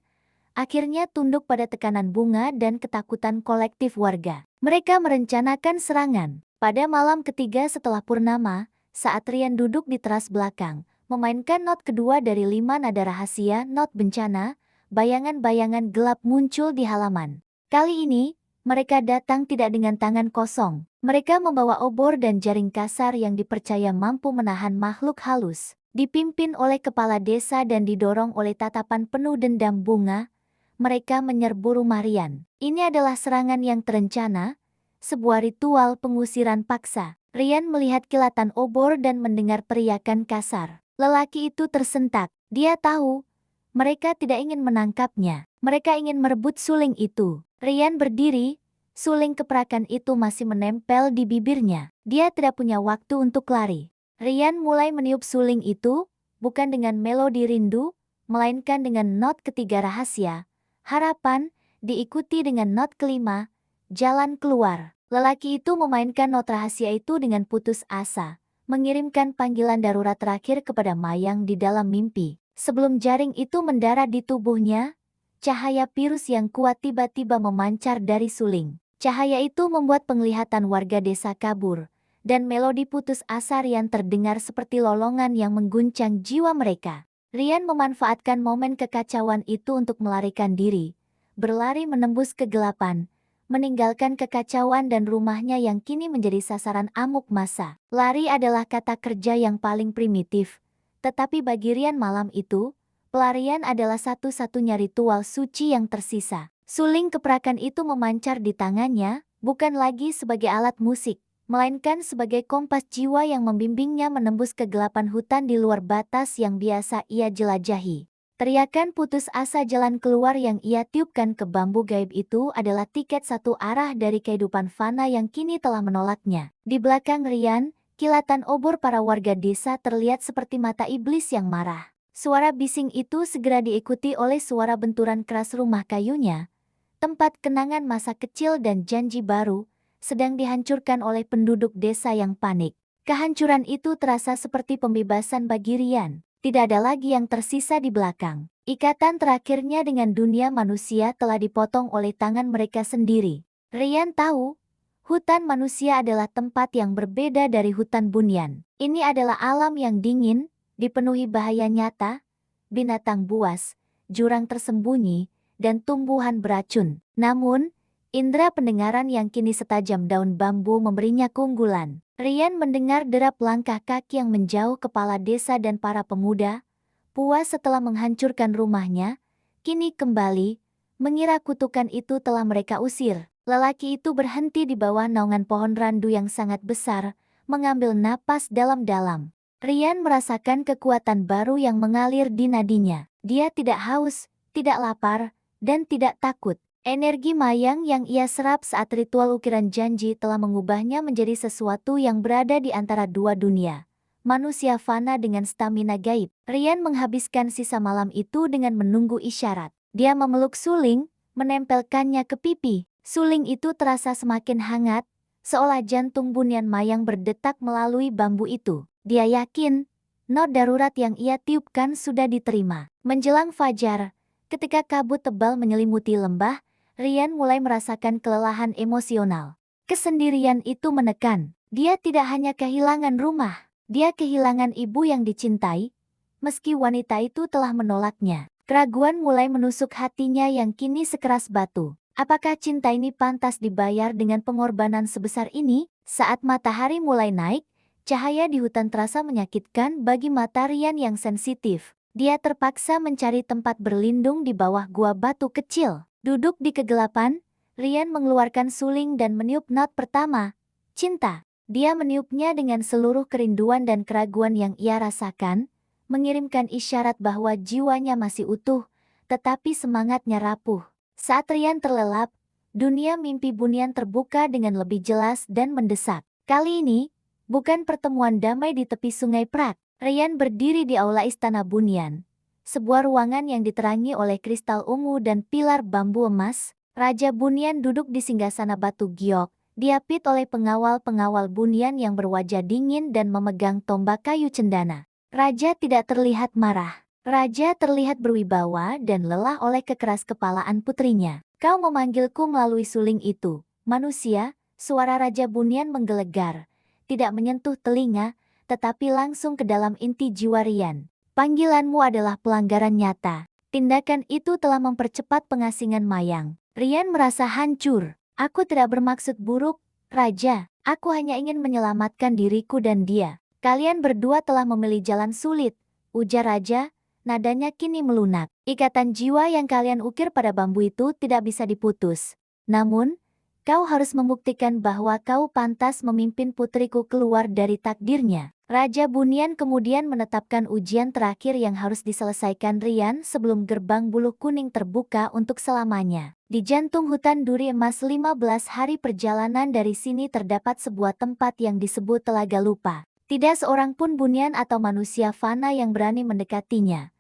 akhirnya tunduk pada tekanan Bunga dan ketakutan kolektif warga. Mereka merencanakan serangan. Pada malam ketiga setelah purnama, saat Rian duduk di teras belakang, memainkan not kedua dari 5 nada rahasia not bencana, bayangan-bayangan gelap muncul di halaman. Kali ini, mereka datang tidak dengan tangan kosong. Mereka membawa obor dan jaring kasar yang dipercaya mampu menahan makhluk halus. Dipimpin oleh kepala desa dan didorong oleh tatapan penuh dendam Bunga, mereka menyerbu rumah Rian. Ini adalah serangan yang terencana, sebuah ritual pengusiran paksa. Rian melihat kilatan obor dan mendengar teriakan kasar. Lelaki itu tersentak. Dia tahu, mereka tidak ingin menangkapnya. Mereka ingin merebut suling itu. Rian berdiri, suling keprakan itu masih menempel di bibirnya. Dia tidak punya waktu untuk lari. Rian mulai meniup suling itu, bukan dengan melodi rindu, melainkan dengan not ketiga rahasia. Harapan, diikuti dengan not kelima, jalan keluar. Lelaki itu memainkan not rahasia itu dengan putus asa, mengirimkan panggilan darurat terakhir kepada Mayang di dalam mimpi. Sebelum jaring itu mendarat di tubuhnya, cahaya virus yang kuat tiba-tiba memancar dari suling. Cahaya itu membuat penglihatan warga desa kabur, dan melodi putus asa Rian terdengar seperti lolongan yang mengguncang jiwa mereka. Rian memanfaatkan momen kekacauan itu untuk melarikan diri, berlari menembus kegelapan, meninggalkan kekacauan dan rumahnya yang kini menjadi sasaran amuk massa. Lari adalah kata kerja yang paling primitif, tetapi bagi Rian malam itu, pelarian adalah satu-satunya ritual suci yang tersisa. Suling keprakan itu memancar di tangannya, bukan lagi sebagai alat musik, melainkan sebagai kompas jiwa yang membimbingnya menembus kegelapan hutan di luar batas yang biasa ia jelajahi. Teriakan putus asa jalan keluar yang ia tiupkan ke bambu gaib itu adalah tiket satu arah dari kehidupan fana yang kini telah menolaknya. Di belakang Rian, kilatan obor para warga desa terlihat seperti mata iblis yang marah. Suara bising itu segera diikuti oleh suara benturan keras rumah kayunya, tempat kenangan masa kecil dan janji baru, sedang dihancurkan oleh penduduk desa yang panik. Kehancuran itu terasa seperti pembebasan bagi Rian. Tidak ada lagi yang tersisa di belakang. Ikatan terakhirnya dengan dunia manusia telah dipotong oleh tangan mereka sendiri. Rian tahu, hutan manusia adalah tempat yang berbeda dari hutan bunian. Ini adalah alam yang dingin, dipenuhi bahaya nyata, binatang buas, jurang tersembunyi, dan tumbuhan beracun. Namun, indera pendengaran yang kini setajam daun bambu memberinya keunggulan. Rian mendengar derap langkah kaki yang menjauh kepala desa dan para pemuda, puas setelah menghancurkan rumahnya, kini kembali, mengira kutukan itu telah mereka usir. Lelaki itu berhenti di bawah naungan pohon randu yang sangat besar, mengambil napas dalam-dalam. Rian merasakan kekuatan baru yang mengalir di nadinya. Dia tidak haus, tidak lapar, dan tidak takut. Energi Mayang yang ia serap saat ritual ukiran janji telah mengubahnya menjadi sesuatu yang berada di antara dua dunia. Manusia fana dengan stamina gaib. Rian menghabiskan sisa malam itu dengan menunggu isyarat. Dia memeluk suling, menempelkannya ke pipi. Suling itu terasa semakin hangat, seolah jantung bunian Mayang berdetak melalui bambu itu. Dia yakin, not darurat yang ia tiupkan sudah diterima. Menjelang fajar, ketika kabut tebal menyelimuti lembah, Rian mulai merasakan kelelahan emosional. Kesendirian itu menekan. Dia tidak hanya kehilangan rumah, dia kehilangan ibu yang dicintai, meski wanita itu telah menolaknya. Keraguan mulai menusuk hatinya yang kini sekeras batu. Apakah cinta ini pantas dibayar dengan pengorbanan sebesar ini? Saat matahari mulai naik, Cahaya di hutan terasa menyakitkan bagi mata Rian yang sensitif. Dia terpaksa mencari tempat berlindung di bawah gua batu kecil. Duduk di kegelapan, Rian mengeluarkan suling dan meniup not pertama, cinta. Dia meniupnya dengan seluruh kerinduan dan keraguan yang ia rasakan, mengirimkan isyarat bahwa jiwanya masih utuh, tetapi semangatnya rapuh. Saat Rian terlelap, dunia mimpi Bunian terbuka dengan lebih jelas dan mendesak. Kali ini, bukan pertemuan damai di tepi sungai Prak. Rian berdiri di aula istana Bunian. Sebuah ruangan yang diterangi oleh kristal ungu dan pilar bambu emas. Raja Bunian duduk di singgasana batu giok, diapit oleh pengawal-pengawal Bunian yang berwajah dingin dan memegang tombak kayu cendana. Raja tidak terlihat marah. Raja terlihat berwibawa dan lelah oleh kekeras kepalaan putrinya. Kau memanggilku melalui suling itu, manusia, suara Raja Bunian menggelegar. Tidak menyentuh telinga, tetapi langsung ke dalam inti jiwa Rian. Panggilanmu adalah pelanggaran nyata. Tindakan itu telah mempercepat pengasingan Mayang. Rian merasa hancur. Aku tidak bermaksud buruk, Raja. Aku hanya ingin menyelamatkan diriku dan dia. Kalian berdua telah memilih jalan sulit, ujar Raja. Nadanya kini melunak. Ikatan jiwa yang kalian ukir pada bambu itu tidak bisa diputus. Namun, kau harus membuktikan bahwa kau pantas memimpin putriku keluar dari takdirnya. Raja Bunian kemudian menetapkan ujian terakhir yang harus diselesaikan Rian sebelum gerbang bulu kuning terbuka untuk selamanya. Di jantung hutan duri emas 15 hari perjalanan dari sini terdapat sebuah tempat yang disebut Telaga Lupa. Tidak seorang pun Bunian atau manusia fana yang berani mendekatinya.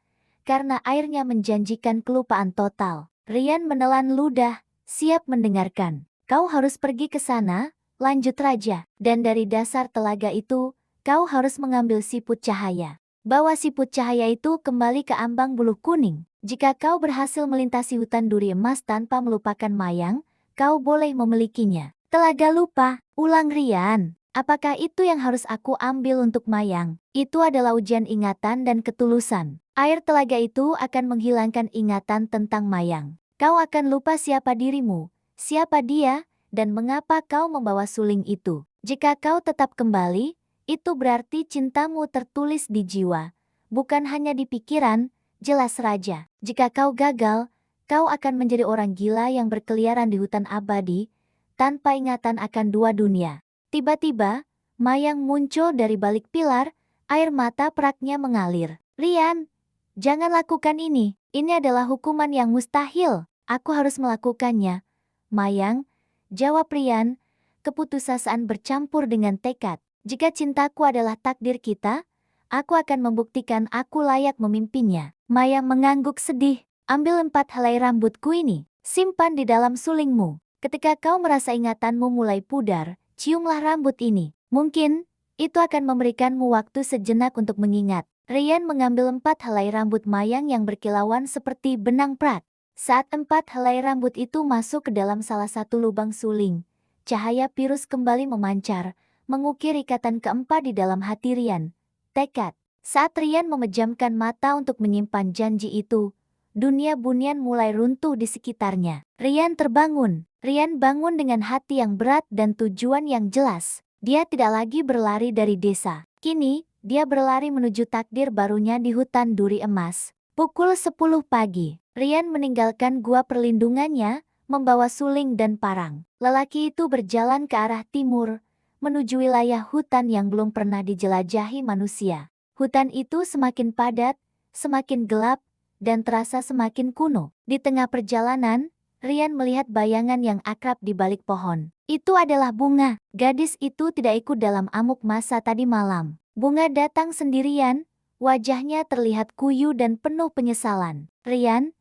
Karena airnya menjanjikan kelupaan total. Rian menelan ludah, siap mendengarkan. Kau harus pergi ke sana, lanjut Raja. Dan dari dasar telaga itu, kau harus mengambil siput cahaya. Bawa siput cahaya itu kembali ke ambang bulu kuning. Jika kau berhasil melintasi hutan duri emas tanpa melupakan Mayang, kau boleh memilikinya. Telaga lupa, ulang Rian. Apakah itu yang harus aku ambil untuk Mayang? Itu adalah ujian ingatan dan ketulusan. Air telaga itu akan menghilangkan ingatan tentang Mayang. Kau akan lupa siapa dirimu. Siapa dia, dan mengapa kau membawa suling itu? Jika kau tetap kembali, itu berarti cintamu tertulis di jiwa, bukan hanya di pikiran, jelas Raja. Jika kau gagal, kau akan menjadi orang gila yang berkeliaran di hutan abadi, tanpa ingatan akan dua dunia. Tiba-tiba, Mayang muncul dari balik pilar, air mata Praknya mengalir. Rian, jangan lakukan ini adalah hukuman yang mustahil, aku harus melakukannya. Mayang, jawab Rian, keputusasaan bercampur dengan tekad. Jika cintaku adalah takdir kita, aku akan membuktikan aku layak memimpinnya. Mayang mengangguk sedih. Ambil 4 helai rambutku ini, simpan di dalam sulingmu. Ketika kau merasa ingatanmu mulai pudar, ciumlah rambut ini. Mungkin, itu akan memberikanmu waktu sejenak untuk mengingat. Rian mengambil 4 helai rambut Mayang yang berkilauan seperti benang prak. Saat 4 helai rambut itu masuk ke dalam salah satu lubang suling, cahaya virus kembali memancar, mengukir ikatan keempat di dalam hati Rian. Tekad. Saat Rian memejamkan mata untuk menyimpan janji itu, dunia Bunian mulai runtuh di sekitarnya. Rian terbangun. Rian bangun dengan hati yang berat dan tujuan yang jelas. Dia tidak lagi berlari dari desa. Kini, dia berlari menuju takdir barunya di hutan duri emas. Pukul 10 pagi. Rian meninggalkan gua perlindungannya, membawa suling dan parang. Lelaki itu berjalan ke arah timur, menuju wilayah hutan yang belum pernah dijelajahi manusia. Hutan itu semakin padat, semakin gelap, dan terasa semakin kuno. Di tengah perjalanan, Rian melihat bayangan yang akrab di balik pohon. Itu adalah Bunga. Gadis itu tidak ikut dalam amuk masa tadi malam. Bunga datang sendirian, wajahnya terlihat kuyu dan penuh penyesalan. Rian,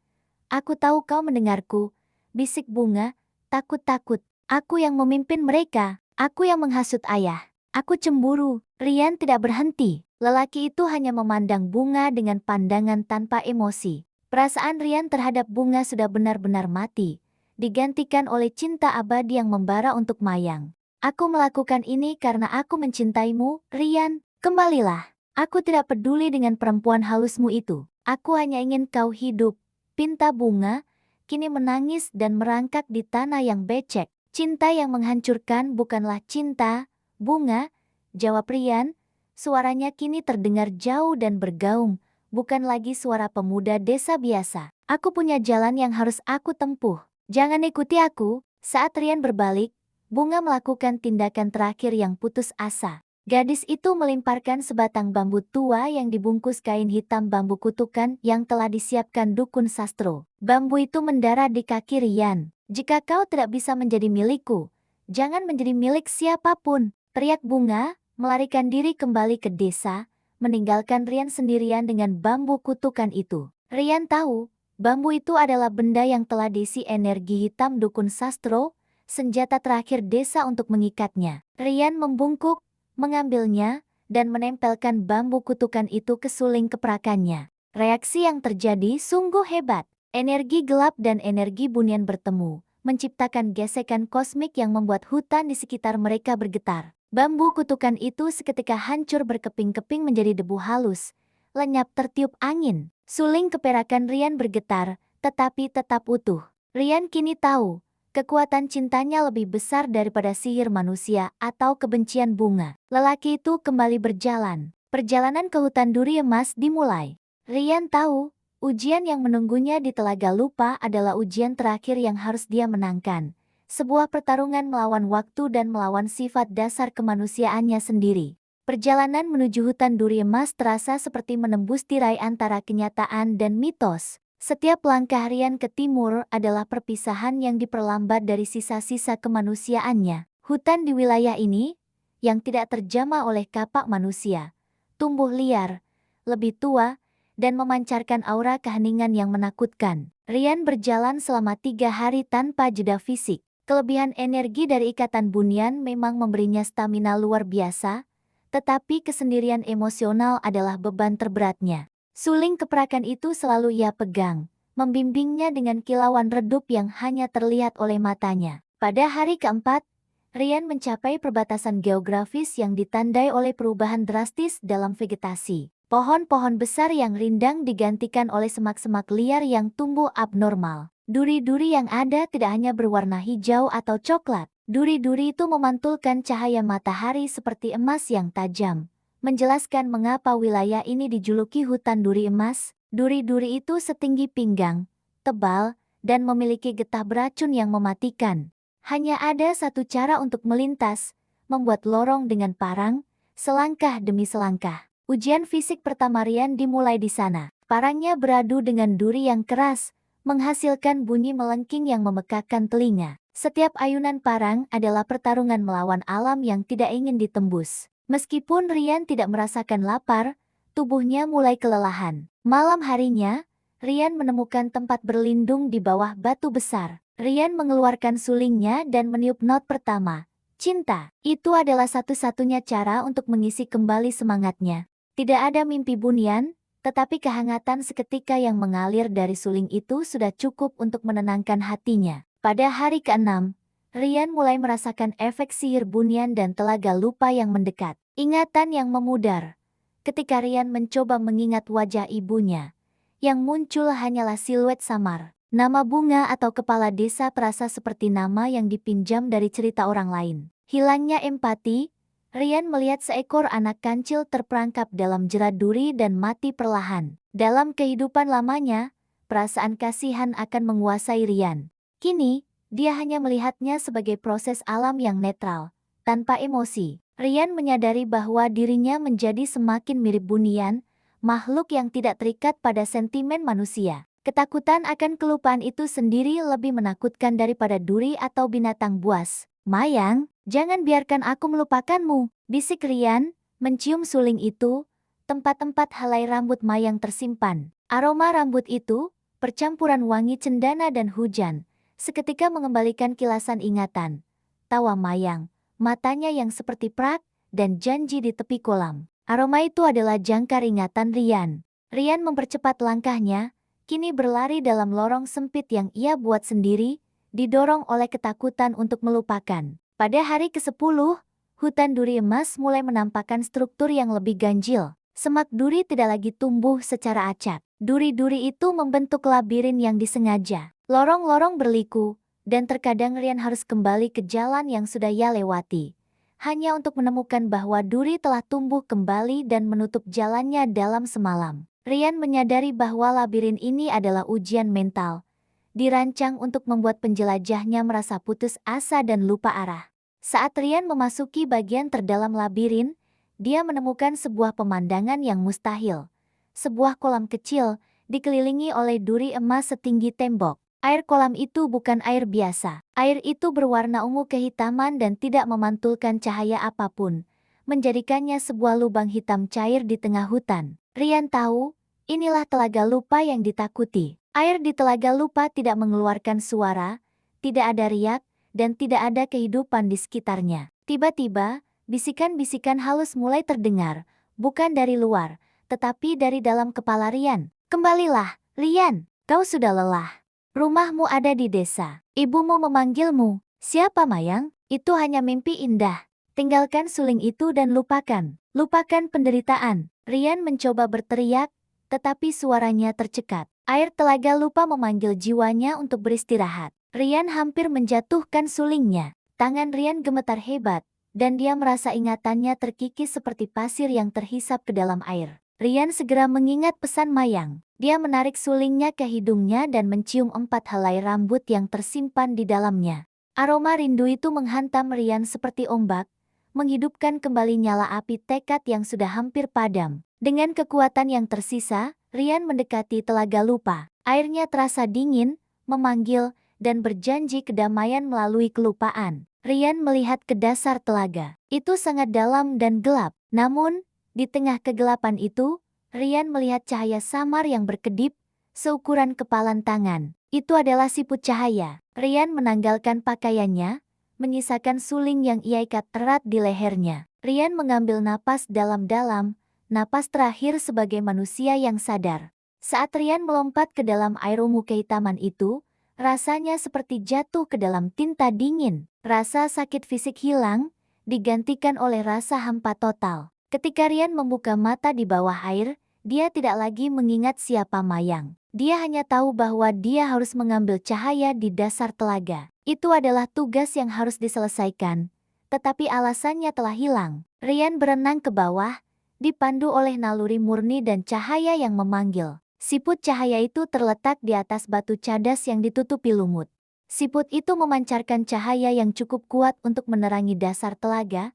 aku tahu kau mendengarku, bisik Bunga, takut-takut. Aku yang memimpin mereka, aku yang menghasut ayah. Aku cemburu. Rian tidak berhenti. Lelaki itu hanya memandang Bunga dengan pandangan tanpa emosi. Perasaan Rian terhadap Bunga sudah benar-benar mati, digantikan oleh cinta abadi yang membara untuk Mayang. Aku melakukan ini karena aku mencintaimu, Rian. Kembalilah. Aku tidak peduli dengan perempuan halusmu itu. Aku hanya ingin kau hidup. Pinta Bunga, kini menangis dan merangkak di tanah yang becek. Cinta yang menghancurkan bukanlah cinta, Bunga. Jawab Rian, suaranya kini terdengar jauh dan bergaung, bukan lagi suara pemuda desa biasa. Aku punya jalan yang harus aku tempuh. Jangan ikuti aku. Saat Rian berbalik, Bunga melakukan tindakan terakhir yang putus asa. Gadis itu melemparkan sebatang bambu tua yang dibungkus kain hitam bambu kutukan yang telah disiapkan dukun sastro. Bambu itu mendarat di kaki Rian. Jika kau tidak bisa menjadi milikku, jangan menjadi milik siapapun, teriak Bunga, melarikan diri kembali ke desa, meninggalkan Rian sendirian dengan bambu kutukan itu. Rian tahu, bambu itu adalah benda yang telah diisi energi hitam dukun sastro, senjata terakhir desa untuk mengikatnya. Rian membungkuk, mengambilnya, dan menempelkan bambu kutukan itu ke suling keprakannya. Reaksi yang terjadi sungguh hebat. Energi gelap dan energi bunian bertemu, menciptakan gesekan kosmik yang membuat hutan di sekitar mereka bergetar. Bambu kutukan itu seketika hancur berkeping-keping menjadi debu halus, lenyap tertiup angin. Suling keperakan Rian bergetar, tetapi tetap utuh. Rian kini tahu, kekuatan cintanya lebih besar daripada sihir manusia atau kebencian Bunga. Lelaki itu kembali berjalan. Perjalanan ke hutan duri emas dimulai. Rian tahu, ujian yang menunggunya di Telaga Lupa adalah ujian terakhir yang harus dia menangkan. Sebuah pertarungan melawan waktu dan melawan sifat dasar kemanusiaannya sendiri. Perjalanan menuju hutan duri emas terasa seperti menembus tirai antara kenyataan dan mitos. Setiap langkah Rian ke timur adalah perpisahan yang diperlambat dari sisa-sisa kemanusiaannya. Hutan di wilayah ini, yang tidak terjamah oleh kapak manusia, tumbuh liar, lebih tua, dan memancarkan aura keheningan yang menakutkan. Rian berjalan selama 3 hari tanpa jeda fisik. Kelebihan energi dari ikatan bunian memang memberinya stamina luar biasa, tetapi kesendirian emosional adalah beban terberatnya. Suling keprakan itu selalu ia pegang, membimbingnya dengan kilauan redup yang hanya terlihat oleh matanya. Pada hari keempat, Rian mencapai perbatasan geografis yang ditandai oleh perubahan drastis dalam vegetasi. Pohon-pohon besar yang rindang digantikan oleh semak-semak liar yang tumbuh abnormal. Duri-duri yang ada tidak hanya berwarna hijau atau coklat. Duri-duri itu memantulkan cahaya matahari seperti emas yang tajam, menjelaskan mengapa wilayah ini dijuluki hutan duri emas. Duri-duri itu setinggi pinggang, tebal, dan memiliki getah beracun yang mematikan. Hanya ada satu cara untuk melintas, membuat lorong dengan parang, selangkah demi selangkah. Ujian fisik pertama Rian dimulai di sana. Parangnya beradu dengan duri yang keras, menghasilkan bunyi melengking yang memekakkan telinga. Setiap ayunan parang adalah pertarungan melawan alam yang tidak ingin ditembus. Meskipun Rian tidak merasakan lapar, tubuhnya mulai kelelahan. Malam harinya, Rian menemukan tempat berlindung di bawah batu besar. Rian mengeluarkan sulingnya dan meniup not pertama. Cinta, itu adalah satu-satunya cara untuk mengisi kembali semangatnya. Tidak ada mimpi bunian, tetapi kehangatan seketika yang mengalir dari suling itu sudah cukup untuk menenangkan hatinya. Pada hari ke-6, Rian mulai merasakan efek sihir bunian dan Telaga Lupa yang mendekat. Ingatan yang memudar. Ketika Rian mencoba mengingat wajah ibunya, yang muncul hanyalah siluet samar. Nama Bunga atau kepala desa terasa seperti nama yang dipinjam dari cerita orang lain. Hilangnya empati, Rian melihat seekor anak kancil terperangkap dalam jerat duri dan mati perlahan. Dalam kehidupan lamanya, perasaan kasihan akan menguasai Rian. Kini, dia hanya melihatnya sebagai proses alam yang netral, tanpa emosi. Rian menyadari bahwa dirinya menjadi semakin mirip bunian, makhluk yang tidak terikat pada sentimen manusia. Ketakutan akan kelupaan itu sendiri lebih menakutkan daripada duri atau binatang buas. Mayang, jangan biarkan aku melupakanmu, bisik Rian, mencium suling itu, tempat-tempat helai rambut Mayang tersimpan. Aroma rambut itu, percampuran wangi cendana dan hujan, seketika mengembalikan kilasan ingatan. Tawa Mayang, matanya yang seperti prak, dan janji di tepi kolam. Aroma itu adalah jangkar ingatan Rian. Rian mempercepat langkahnya, kini berlari dalam lorong sempit yang ia buat sendiri, didorong oleh ketakutan untuk melupakan. Pada hari ke-10, hutan duri emas mulai menampakkan struktur yang lebih ganjil. Semak duri tidak lagi tumbuh secara acak. Duri-duri itu membentuk labirin yang disengaja. Lorong-lorong berliku, dan terkadang Rian harus kembali ke jalan yang sudah ia lewati. hanya untuk menemukan bahwa duri telah tumbuh kembali dan menutup jalannya dalam semalam. Rian menyadari bahwa labirin ini adalah ujian mental, dirancang untuk membuat penjelajahnya merasa putus asa dan lupa arah. Saat Rian memasuki bagian terdalam labirin, dia menemukan sebuah pemandangan yang mustahil. Sebuah kolam kecil, dikelilingi oleh duri emas setinggi tembok. Air kolam itu bukan air biasa. Air itu berwarna ungu kehitaman dan tidak memantulkan cahaya apapun, menjadikannya sebuah lubang hitam cair di tengah hutan. Rian tahu, inilah telaga lupa yang ditakuti. Air di telaga lupa tidak mengeluarkan suara, tidak ada riak, dan tidak ada kehidupan di sekitarnya. Tiba-tiba, bisikan-bisikan halus mulai terdengar, bukan dari luar, tetapi dari dalam kepala Rian. "Kembalilah, Rian, kau sudah lelah. Rumahmu ada di desa. Ibumu memanggilmu." "Siapa, Mayang? Itu hanya mimpi indah. Tinggalkan suling itu dan lupakan. Lupakan penderitaan." Rian mencoba berteriak, tetapi suaranya tercekat. Air telaga lupa memanggil jiwanya untuk beristirahat. Rian hampir menjatuhkan sulingnya. Tangan Rian gemetar hebat, dan dia merasa ingatannya terkikis seperti pasir yang terhisap ke dalam air. Rian segera mengingat pesan Mayang. Dia menarik sulingnya ke hidungnya dan mencium 4 helai rambut yang tersimpan di dalamnya. Aroma rindu itu menghantam Rian seperti ombak, menghidupkan kembali nyala api tekad yang sudah hampir padam. Dengan kekuatan yang tersisa, Rian mendekati telaga lupa. Airnya terasa dingin, memanggil, dan berjanji kedamaian melalui kelupaan. Rian melihat ke dasar telaga. Itu sangat dalam dan gelap. Namun, di tengah kegelapan itu, Rian melihat cahaya samar yang berkedip, seukuran kepalan tangan. Itu adalah siput cahaya. Rian menanggalkan pakaiannya, menyisakan suling yang ia ikat erat di lehernya. Rian mengambil napas dalam-dalam, napas terakhir sebagai manusia yang sadar. Saat Rian melompat ke dalam air ungu kehitaman itu, rasanya seperti jatuh ke dalam tinta dingin. Rasa sakit fisik hilang, digantikan oleh rasa hampa total. Ketika Rian membuka mata di bawah air, dia tidak lagi mengingat siapa Mayang. Dia hanya tahu bahwa dia harus mengambil cahaya di dasar telaga. Itu adalah tugas yang harus diselesaikan, tetapi alasannya telah hilang. Rian berenang ke bawah, dipandu oleh naluri murni dan cahaya yang memanggil. Siput cahaya itu terletak di atas batu cadas yang ditutupi lumut. Siput itu memancarkan cahaya yang cukup kuat untuk menerangi dasar telaga,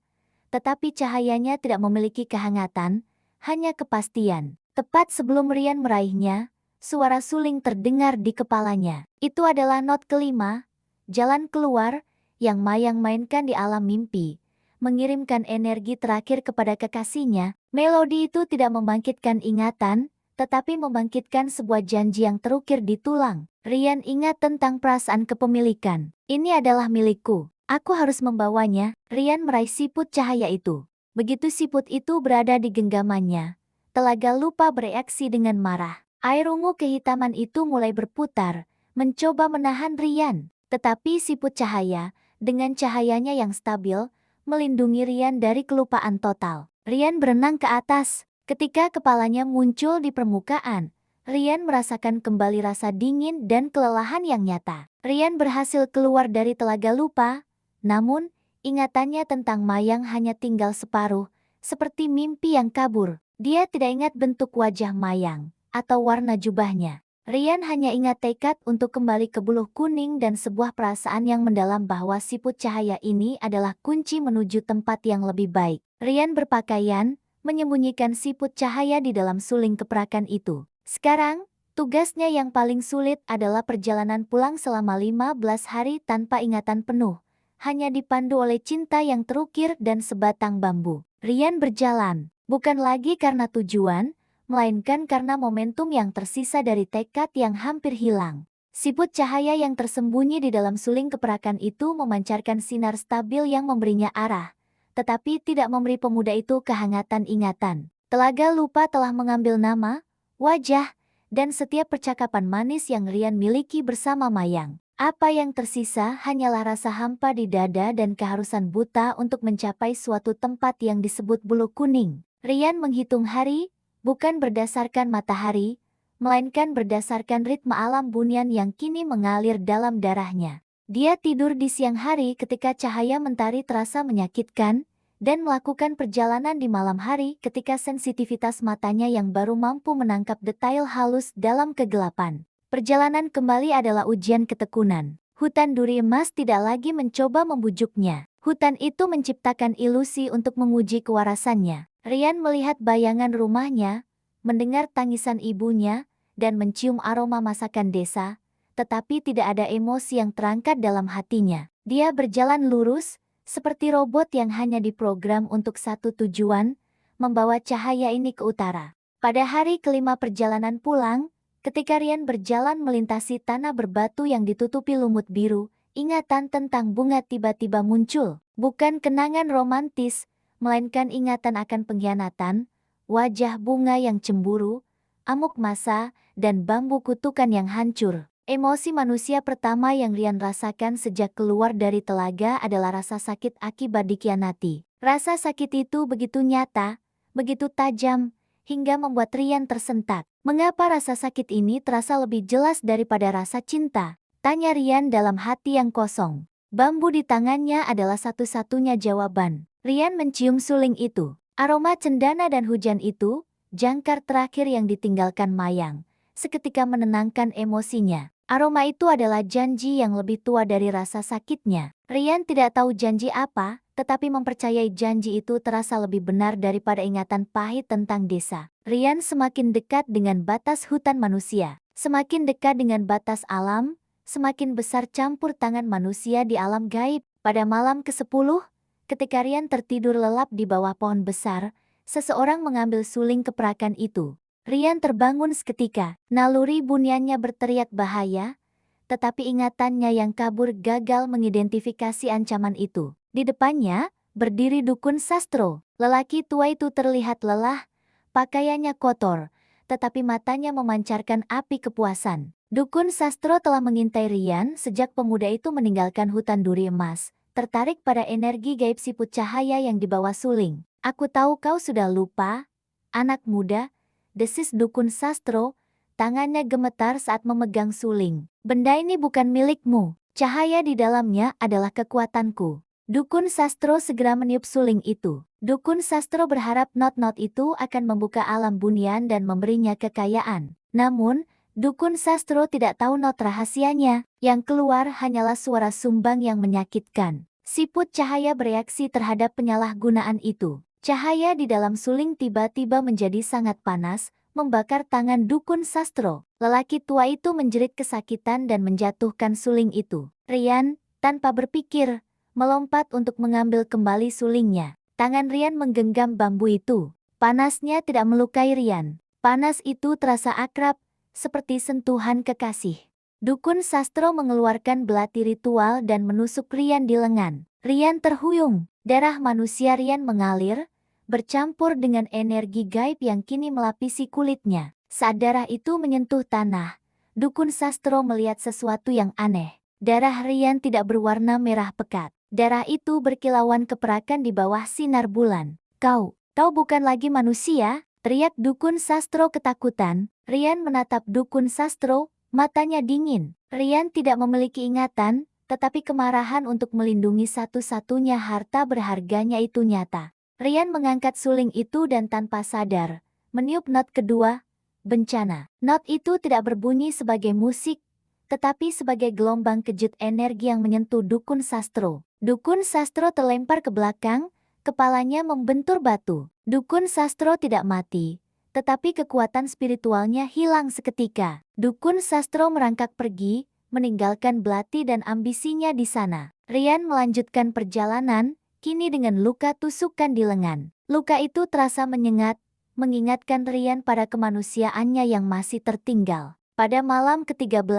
tetapi cahayanya tidak memiliki kehangatan, hanya kepastian. Tepat sebelum Rian meraihnya, suara suling terdengar di kepalanya. Itu adalah not kelima, jalan keluar, yang Mayang mainkan di alam mimpi, mengirimkan energi terakhir kepada kekasihnya. Melodi itu tidak membangkitkan ingatan, tetapi membangkitkan sebuah janji yang terukir di tulang. Rian ingat tentang perasaan kepemilikan. "Ini adalah milikku. Aku harus membawanya." Rian meraih siput cahaya itu. Begitu siput itu berada di genggamannya, telaga lupa bereaksi dengan marah. Air ungu kehitaman itu mulai berputar, mencoba menahan Rian. Tetapi siput cahaya, dengan cahayanya yang stabil, melindungi Rian dari kelupaan total. Rian berenang ke atas. Ketika kepalanya muncul di permukaan, Rian merasakan kembali rasa dingin dan kelelahan yang nyata. Rian berhasil keluar dari telaga lupa, namun ingatannya tentang Mayang hanya tinggal separuh, seperti mimpi yang kabur. Dia tidak ingat bentuk wajah Mayang atau warna jubahnya. Rian hanya ingat tekad untuk kembali ke buluh kuning dan sebuah perasaan yang mendalam bahwa siput cahaya ini adalah kunci menuju tempat yang lebih baik. Rian berpakaian, menyembunyikan siput cahaya di dalam suling keperakan itu. Sekarang, tugasnya yang paling sulit adalah perjalanan pulang selama 15 hari tanpa ingatan penuh, hanya dipandu oleh cinta yang terukir dan sebatang bambu. Rian berjalan, bukan lagi karena tujuan, melainkan karena momentum yang tersisa dari tekad yang hampir hilang. Siput cahaya yang tersembunyi di dalam suling keperakan itu memancarkan sinar stabil yang memberinya arah, tetapi tidak memberi pemuda itu kehangatan ingatan. Telaga lupa telah mengambil nama, wajah, dan setiap percakapan manis yang Rian miliki bersama Mayang. Apa yang tersisa hanyalah rasa hampa di dada dan keharusan buta untuk mencapai suatu tempat yang disebut bulu kuning. Rian menghitung hari, bukan berdasarkan matahari, melainkan berdasarkan ritme alam bunian yang kini mengalir dalam darahnya. Dia tidur di siang hari ketika cahaya mentari terasa menyakitkan, dan melakukan perjalanan di malam hari ketika sensitivitas matanya yang baru mampu menangkap detail halus dalam kegelapan. Perjalanan kembali adalah ujian ketekunan. Hutan duri emas tidak lagi mencoba membujuknya. Hutan itu menciptakan ilusi untuk menguji kewarasannya. Rian melihat bayangan rumahnya, mendengar tangisan ibunya, dan mencium aroma masakan desa, tetapi tidak ada emosi yang terangkat dalam hatinya. Dia berjalan lurus, seperti robot yang hanya diprogram untuk satu tujuan, membawa cahaya ini ke utara. Pada hari kelima perjalanan pulang, ketika Rian berjalan melintasi tanah berbatu yang ditutupi lumut biru, ingatan tentang bunga tiba-tiba muncul. Bukan kenangan romantis, melainkan ingatan akan pengkhianatan, wajah bunga yang cemburu, amuk masa, dan bambu kutukan yang hancur. Emosi manusia pertama yang Rian rasakan sejak keluar dari telaga adalah rasa sakit akibat dikhianati. Rasa sakit itu begitu nyata, begitu tajam, hingga membuat Rian tersentak. Mengapa rasa sakit ini terasa lebih jelas daripada rasa cinta? Tanya Rian dalam hati yang kosong. Bambu di tangannya adalah satu-satunya jawaban. Rian mencium suling itu. Aroma cendana dan hujan itu, jangkar terakhir yang ditinggalkan Mayang, seketika menenangkan emosinya. Aroma itu adalah janji yang lebih tua dari rasa sakitnya. Rian tidak tahu janji apa, tetapi mempercayai janji itu terasa lebih benar daripada ingatan pahit tentang desa. Rian semakin dekat dengan batas hutan manusia. Semakin dekat dengan batas alam, semakin besar campur tangan manusia di alam gaib. Pada malam ke-10, ketika Rian tertidur lelap di bawah pohon besar, seseorang mengambil suling keperakan itu. Rian terbangun seketika. Naluri buniannya berteriak bahaya, tetapi ingatannya yang kabur gagal mengidentifikasi ancaman itu. Di depannya, berdiri dukun sastro. Lelaki tua itu terlihat lelah, pakaiannya kotor, tetapi matanya memancarkan api kepuasan. Dukun sastro telah mengintai Rian sejak pemuda itu meninggalkan hutan duri emas, tertarik pada energi gaib siput cahaya yang dibawa suling. Aku tahu kau sudah lupa, anak muda, desis dukun sastro, tangannya gemetar saat memegang suling. Benda ini bukan milikmu, cahaya di dalamnya adalah kekuatanku. Dukun sastro segera meniup suling itu. Dukun sastro berharap not-not itu akan membuka alam bunian dan memberinya kekayaan. Namun, dukun sastro tidak tahu not rahasianya. Yang keluar hanyalah suara sumbang yang menyakitkan. Siput cahaya bereaksi terhadap penyalahgunaan itu. Cahaya di dalam suling tiba-tiba menjadi sangat panas, membakar tangan dukun sastro. Lelaki tua itu menjerit kesakitan dan menjatuhkan suling itu. Rian, tanpa berpikir, melompat untuk mengambil kembali sulingnya. Tangan Rian menggenggam bambu itu. Panasnya tidak melukai Rian. Panas itu terasa akrab, seperti sentuhan kekasih. Dukun sastro mengeluarkan belati ritual dan menusuk Rian di lengan. Rian terhuyung. Darah manusia Rian mengalir, bercampur dengan energi gaib yang kini melapisi kulitnya. Saat darah itu menyentuh tanah, dukun sastro melihat sesuatu yang aneh. Darah Rian tidak berwarna merah pekat. Darah itu berkilauan keperakan di bawah sinar bulan. Kau bukan lagi manusia, teriak dukun sastro ketakutan. Rian menatap dukun sastro, matanya dingin. Rian tidak memiliki ingatan, tetapi kemarahan untuk melindungi satu-satunya harta berharganya itu nyata. Rian mengangkat suling itu dan tanpa sadar, meniup not kedua, bencana. Not itu tidak berbunyi sebagai musik, tetapi sebagai gelombang kejut energi yang menyentuh dukun sastro. Dukun sastro terlempar ke belakang, kepalanya membentur batu. Dukun sastro tidak mati, tetapi kekuatan spiritualnya hilang seketika. Dukun sastro merangkak pergi, meninggalkan belati dan ambisinya di sana. Rian melanjutkan perjalanan, kini dengan luka tusukan di lengan. Luka itu terasa menyengat, mengingatkan Rian pada kemanusiaannya yang masih tertinggal. Pada malam ke-13,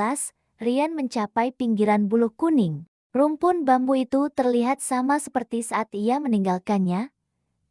Rian mencapai pinggiran buluh kuning. Rumpun bambu itu terlihat sama seperti saat ia meninggalkannya.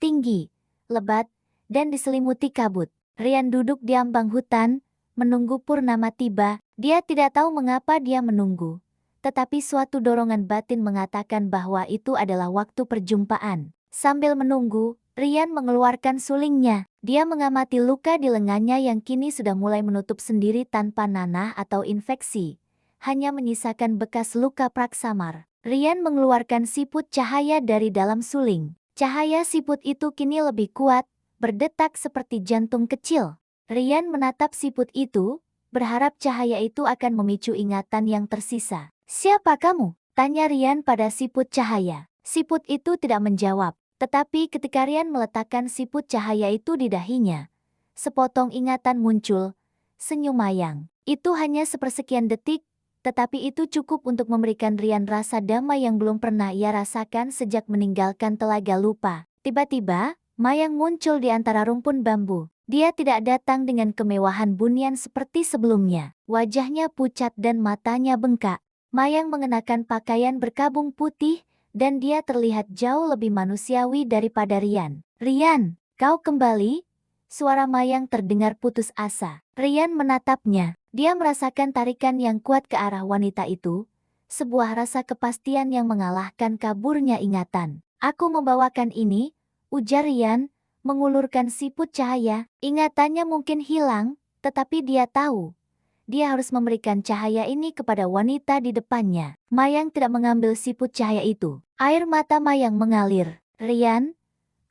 Tinggi, lebat, dan diselimuti kabut. Rian duduk di ambang hutan, menunggu purnama tiba. Dia tidak tahu mengapa dia menunggu, tetapi suatu dorongan batin mengatakan bahwa itu adalah waktu perjumpaan. Sambil menunggu, Rian mengeluarkan sulingnya. Dia mengamati luka di lengannya yang kini sudah mulai menutup sendiri tanpa nanah atau infeksi, hanya menyisakan bekas luka praksamar. Rian mengeluarkan siput cahaya dari dalam suling. Cahaya siput itu kini lebih kuat, berdetak seperti jantung kecil. Rian menatap siput itu, berharap cahaya itu akan memicu ingatan yang tersisa. "Siapa kamu?" tanya Rian pada siput cahaya. Siput itu tidak menjawab, tetapi ketika Rian meletakkan siput cahaya itu di dahinya, sepotong ingatan muncul. Senyum Mayang. Itu hanya sepersekian detik, tetapi itu cukup untuk memberikan Rian rasa damai yang belum pernah ia rasakan sejak meninggalkan Telaga Lupa. Tiba-tiba, Mayang muncul di antara rumpun bambu. Dia tidak datang dengan kemewahan bunian seperti sebelumnya. Wajahnya pucat dan matanya bengkak. Mayang mengenakan pakaian berkabung putih, dan dia terlihat jauh lebih manusiawi daripada Rian. "Rian, kau kembali?" Suara Mayang terdengar putus asa. Rian menatapnya. Dia merasakan tarikan yang kuat ke arah wanita itu, sebuah rasa kepastian yang mengalahkan kaburnya ingatan. "Aku membawakan ini," ujar Rian, mengulurkan siput cahaya. Ingatannya mungkin hilang, tetapi dia tahu dia harus memberikan cahaya ini kepada wanita di depannya. Mayang tidak mengambil siput cahaya itu. Air mata Mayang mengalir. "Rian,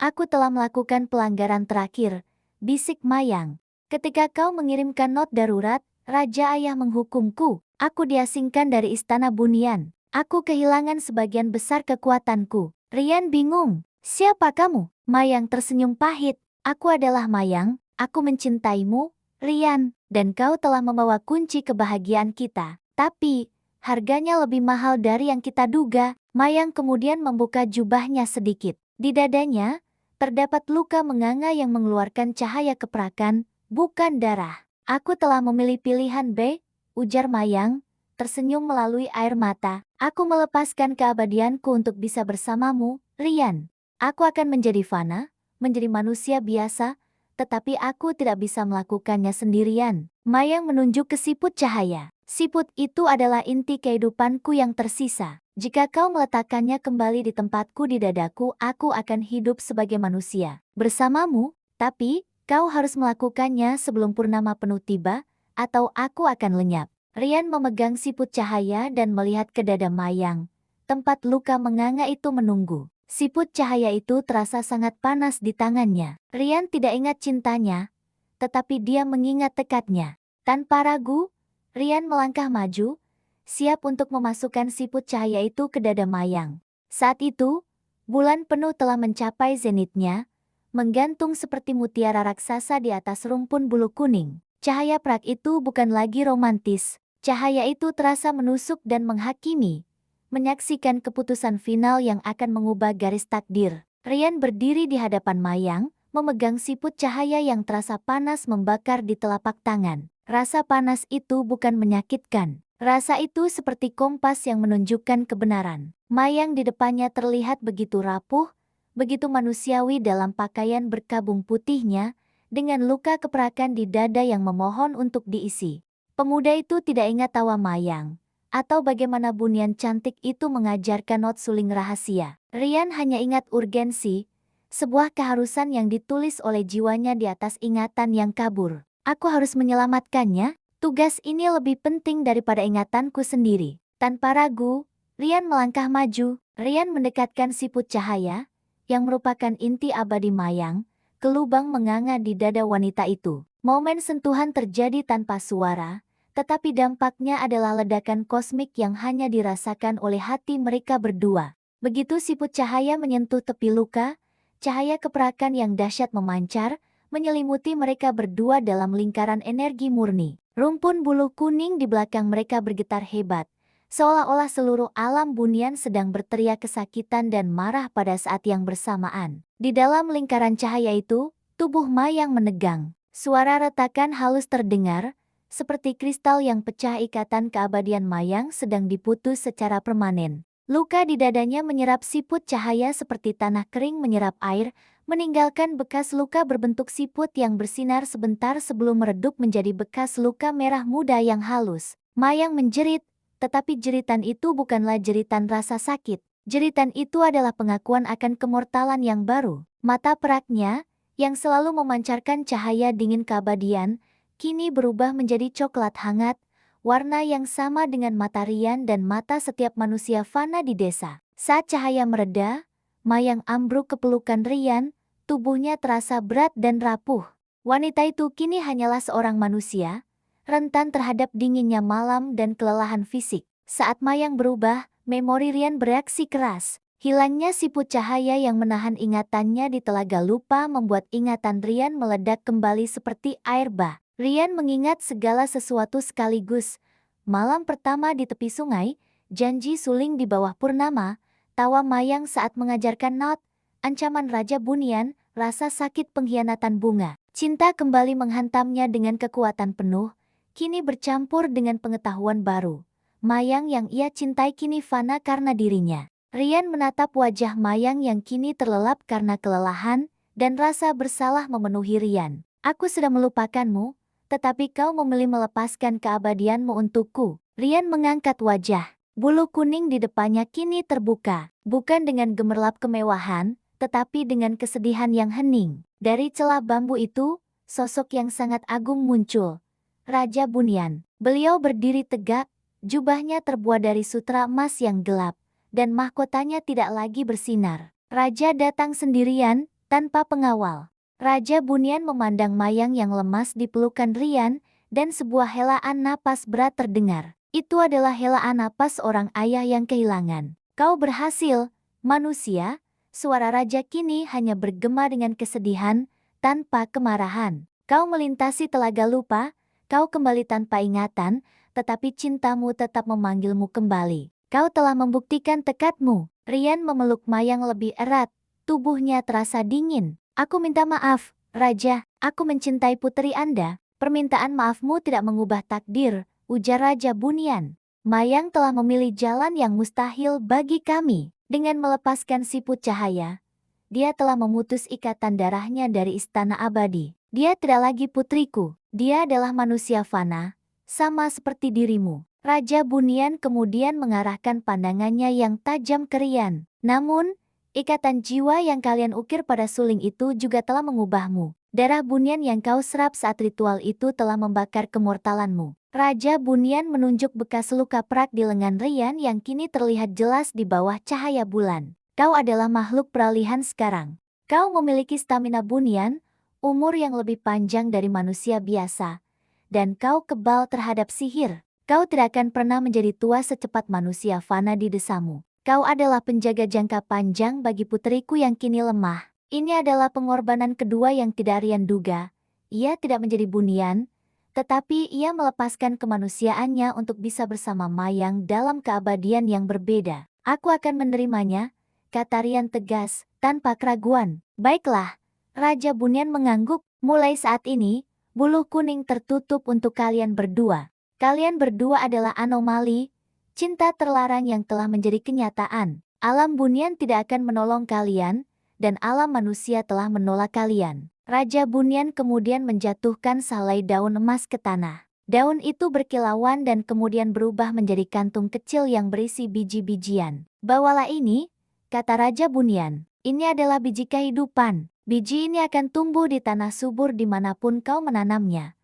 aku telah melakukan pelanggaran terakhir," bisik Mayang. "Ketika kau mengirimkan not darurat, Raja Ayah menghukumku. Aku diasingkan dari istana Bunian. Aku kehilangan sebagian besar kekuatanku." Rian bingung. "Siapa kamu?" Mayang tersenyum pahit. "Aku adalah Mayang, aku mencintaimu, Rian, dan kau telah membawa kunci kebahagiaan kita. Tapi, harganya lebih mahal dari yang kita duga." Mayang kemudian membuka jubahnya sedikit. Di dadanya, terdapat luka menganga yang mengeluarkan cahaya keperakan, bukan darah. "Aku telah memilih pilihan B," ujar Mayang, tersenyum melalui air mata. "Aku melepaskan keabadianku untuk bisa bersamamu, Rian. Aku akan menjadi fana, menjadi manusia biasa, tetapi aku tidak bisa melakukannya sendirian." Mayang menunjuk ke siput cahaya. "Siput itu adalah inti kehidupanku yang tersisa. Jika kau meletakkannya kembali di tempatku di dadaku, aku akan hidup sebagai manusia bersamamu, tapi kau harus melakukannya sebelum purnama penuh tiba, atau aku akan lenyap." Rian memegang siput cahaya dan melihat ke dada Mayang. Tempat luka menganga itu menunggu. Siput cahaya itu terasa sangat panas di tangannya. Rian tidak ingat cintanya, tetapi dia mengingat tekadnya. Tanpa ragu, Rian melangkah maju, siap untuk memasukkan siput cahaya itu ke dada Mayang. Saat itu, bulan penuh telah mencapai zenitnya, menggantung seperti mutiara raksasa di atas rumpun bulu kuning. Cahaya perak itu bukan lagi romantis. Cahaya itu terasa menusuk dan menghakimi, menyaksikan keputusan final yang akan mengubah garis takdir. Rian berdiri di hadapan Mayang, memegang siput cahaya yang terasa panas membakar di telapak tangan. Rasa panas itu bukan menyakitkan. Rasa itu seperti kompas yang menunjukkan kebenaran. Mayang di depannya terlihat begitu rapuh, begitu manusiawi dalam pakaian berkabung putihnya, dengan luka keperakan di dada yang memohon untuk diisi. Pemuda itu tidak ingat tawa Mayang, atau bagaimana bunian cantik itu mengajarkan not suling rahasia. Rian hanya ingat urgensi, sebuah keharusan yang ditulis oleh jiwanya di atas ingatan yang kabur. "Aku harus menyelamatkannya, tugas ini lebih penting daripada ingatanku sendiri." Tanpa ragu, Rian melangkah maju. Rian mendekatkan siput cahaya, yang merupakan inti abadi Mayang, ke lubang menganga di dada wanita itu. Momen sentuhan terjadi tanpa suara, tetapi dampaknya adalah ledakan kosmik yang hanya dirasakan oleh hati mereka berdua. Begitu siput cahaya menyentuh tepi luka, cahaya keperakan yang dahsyat memancar, menyelimuti mereka berdua dalam lingkaran energi murni. Rumpun bulu kuning di belakang mereka bergetar hebat, seolah-olah seluruh alam bunian sedang berteriak kesakitan dan marah pada saat yang bersamaan. Di dalam lingkaran cahaya itu, tubuh Mayang menegang. Suara retakan halus terdengar, seperti kristal yang pecah. Ikatan keabadian Mayang sedang diputus secara permanen. Luka di dadanya menyerap siput cahaya seperti tanah kering menyerap air, meninggalkan bekas luka berbentuk siput yang bersinar sebentar sebelum meredup menjadi bekas luka merah muda yang halus. Mayang menjerit, tetapi jeritan itu bukanlah jeritan rasa sakit. Jeritan itu adalah pengakuan akan kemortalan yang baru. Mata peraknya, yang selalu memancarkan cahaya dingin keabadian, kini berubah menjadi coklat hangat, warna yang sama dengan mata Rian dan mata setiap manusia fana di desa. Saat cahaya mereda, Mayang ambruk ke pelukan Rian, tubuhnya terasa berat dan rapuh. Wanita itu kini hanyalah seorang manusia, rentan terhadap dinginnya malam dan kelelahan fisik. Saat Mayang berubah, memori Rian bereaksi keras. Hilangnya siput cahaya yang menahan ingatannya di Telaga Lupa membuat ingatan Rian meledak kembali seperti air bah. Rian mengingat segala sesuatu sekaligus. Malam pertama di tepi sungai, janji suling di bawah purnama, tawa Mayang saat mengajarkan not, ancaman Raja Bunian, rasa sakit pengkhianatan bunga. Cinta kembali menghantamnya dengan kekuatan penuh, kini bercampur dengan pengetahuan baru. Mayang yang ia cintai kini fana karena dirinya. Rian menatap wajah Mayang yang kini terlelap karena kelelahan, dan rasa bersalah memenuhi Rian. Aku sudah melupakanmu, tetapi kau memilih melepaskan keabadianmu untukku. Rian mengangkat wajah. Bulu kuning di depannya kini terbuka, bukan dengan gemerlap kemewahan, tetapi dengan kesedihan yang hening. Dari celah bambu itu, sosok yang sangat agung muncul. Raja Bunian. Beliau berdiri tegak, jubahnya terbuat dari sutra emas yang gelap, dan mahkotanya tidak lagi bersinar. Raja datang sendirian, tanpa pengawal. Raja Bunian memandang Mayang yang lemas di pelukan Rian, dan sebuah helaan napas berat terdengar. Itu adalah helaan napas orang ayah yang kehilangan. Kau berhasil, manusia. Suara raja kini hanya bergema dengan kesedihan, tanpa kemarahan. Kau melintasi Telaga Lupa, kau kembali tanpa ingatan, tetapi cintamu tetap memanggilmu kembali. Kau telah membuktikan tekadmu. Rian memeluk Mayang lebih erat, tubuhnya terasa dingin. Aku minta maaf, Raja, aku mencintai putri Anda. Permintaan maafmu tidak mengubah takdir, ujar Raja Bunian. Mayang telah memilih jalan yang mustahil bagi kami. Dengan melepaskan siput cahaya, dia telah memutus ikatan darahnya dari istana abadi. Dia tidak lagi putriku, dia adalah manusia fana, sama seperti dirimu. Raja Bunian kemudian mengarahkan pandangannya yang tajam ke Rian. Namun, ikatan jiwa yang kalian ukir pada suling itu juga telah mengubahmu. Darah Bunian yang kau serap saat ritual itu telah membakar kemortalanmu. Raja Bunian menunjuk bekas luka perak di lengan Rian yang kini terlihat jelas di bawah cahaya bulan. Kau adalah makhluk peralihan sekarang. Kau memiliki stamina Bunian, umur yang lebih panjang dari manusia biasa. Dan kau kebal terhadap sihir. Kau tidak akan pernah menjadi tua secepat manusia fana di desamu. Kau adalah penjaga jangka panjang bagi putriku yang kini lemah. Ini adalah pengorbanan kedua yang tidak Rian duga. Ia tidak menjadi Bunian, tetapi ia melepaskan kemanusiaannya untuk bisa bersama Mayang dalam keabadian yang berbeda. Aku akan menerimanya, kata Rian tegas, tanpa keraguan. Baiklah, Raja Bunian mengangguk. Mulai saat ini, bulu kuning tertutup untuk kalian berdua. Kalian berdua adalah anomali, cinta terlarang yang telah menjadi kenyataan. Alam Bunian tidak akan menolong kalian, dan alam manusia telah menolak kalian. Raja Bunian kemudian menjatuhkan salai daun emas ke tanah. Daun itu berkilauan dan kemudian berubah menjadi kantung kecil yang berisi biji-bijian. Bawalah ini, kata Raja Bunian. Ini adalah biji kehidupan. Biji ini akan tumbuh di tanah subur dimanapun kau menanamnya.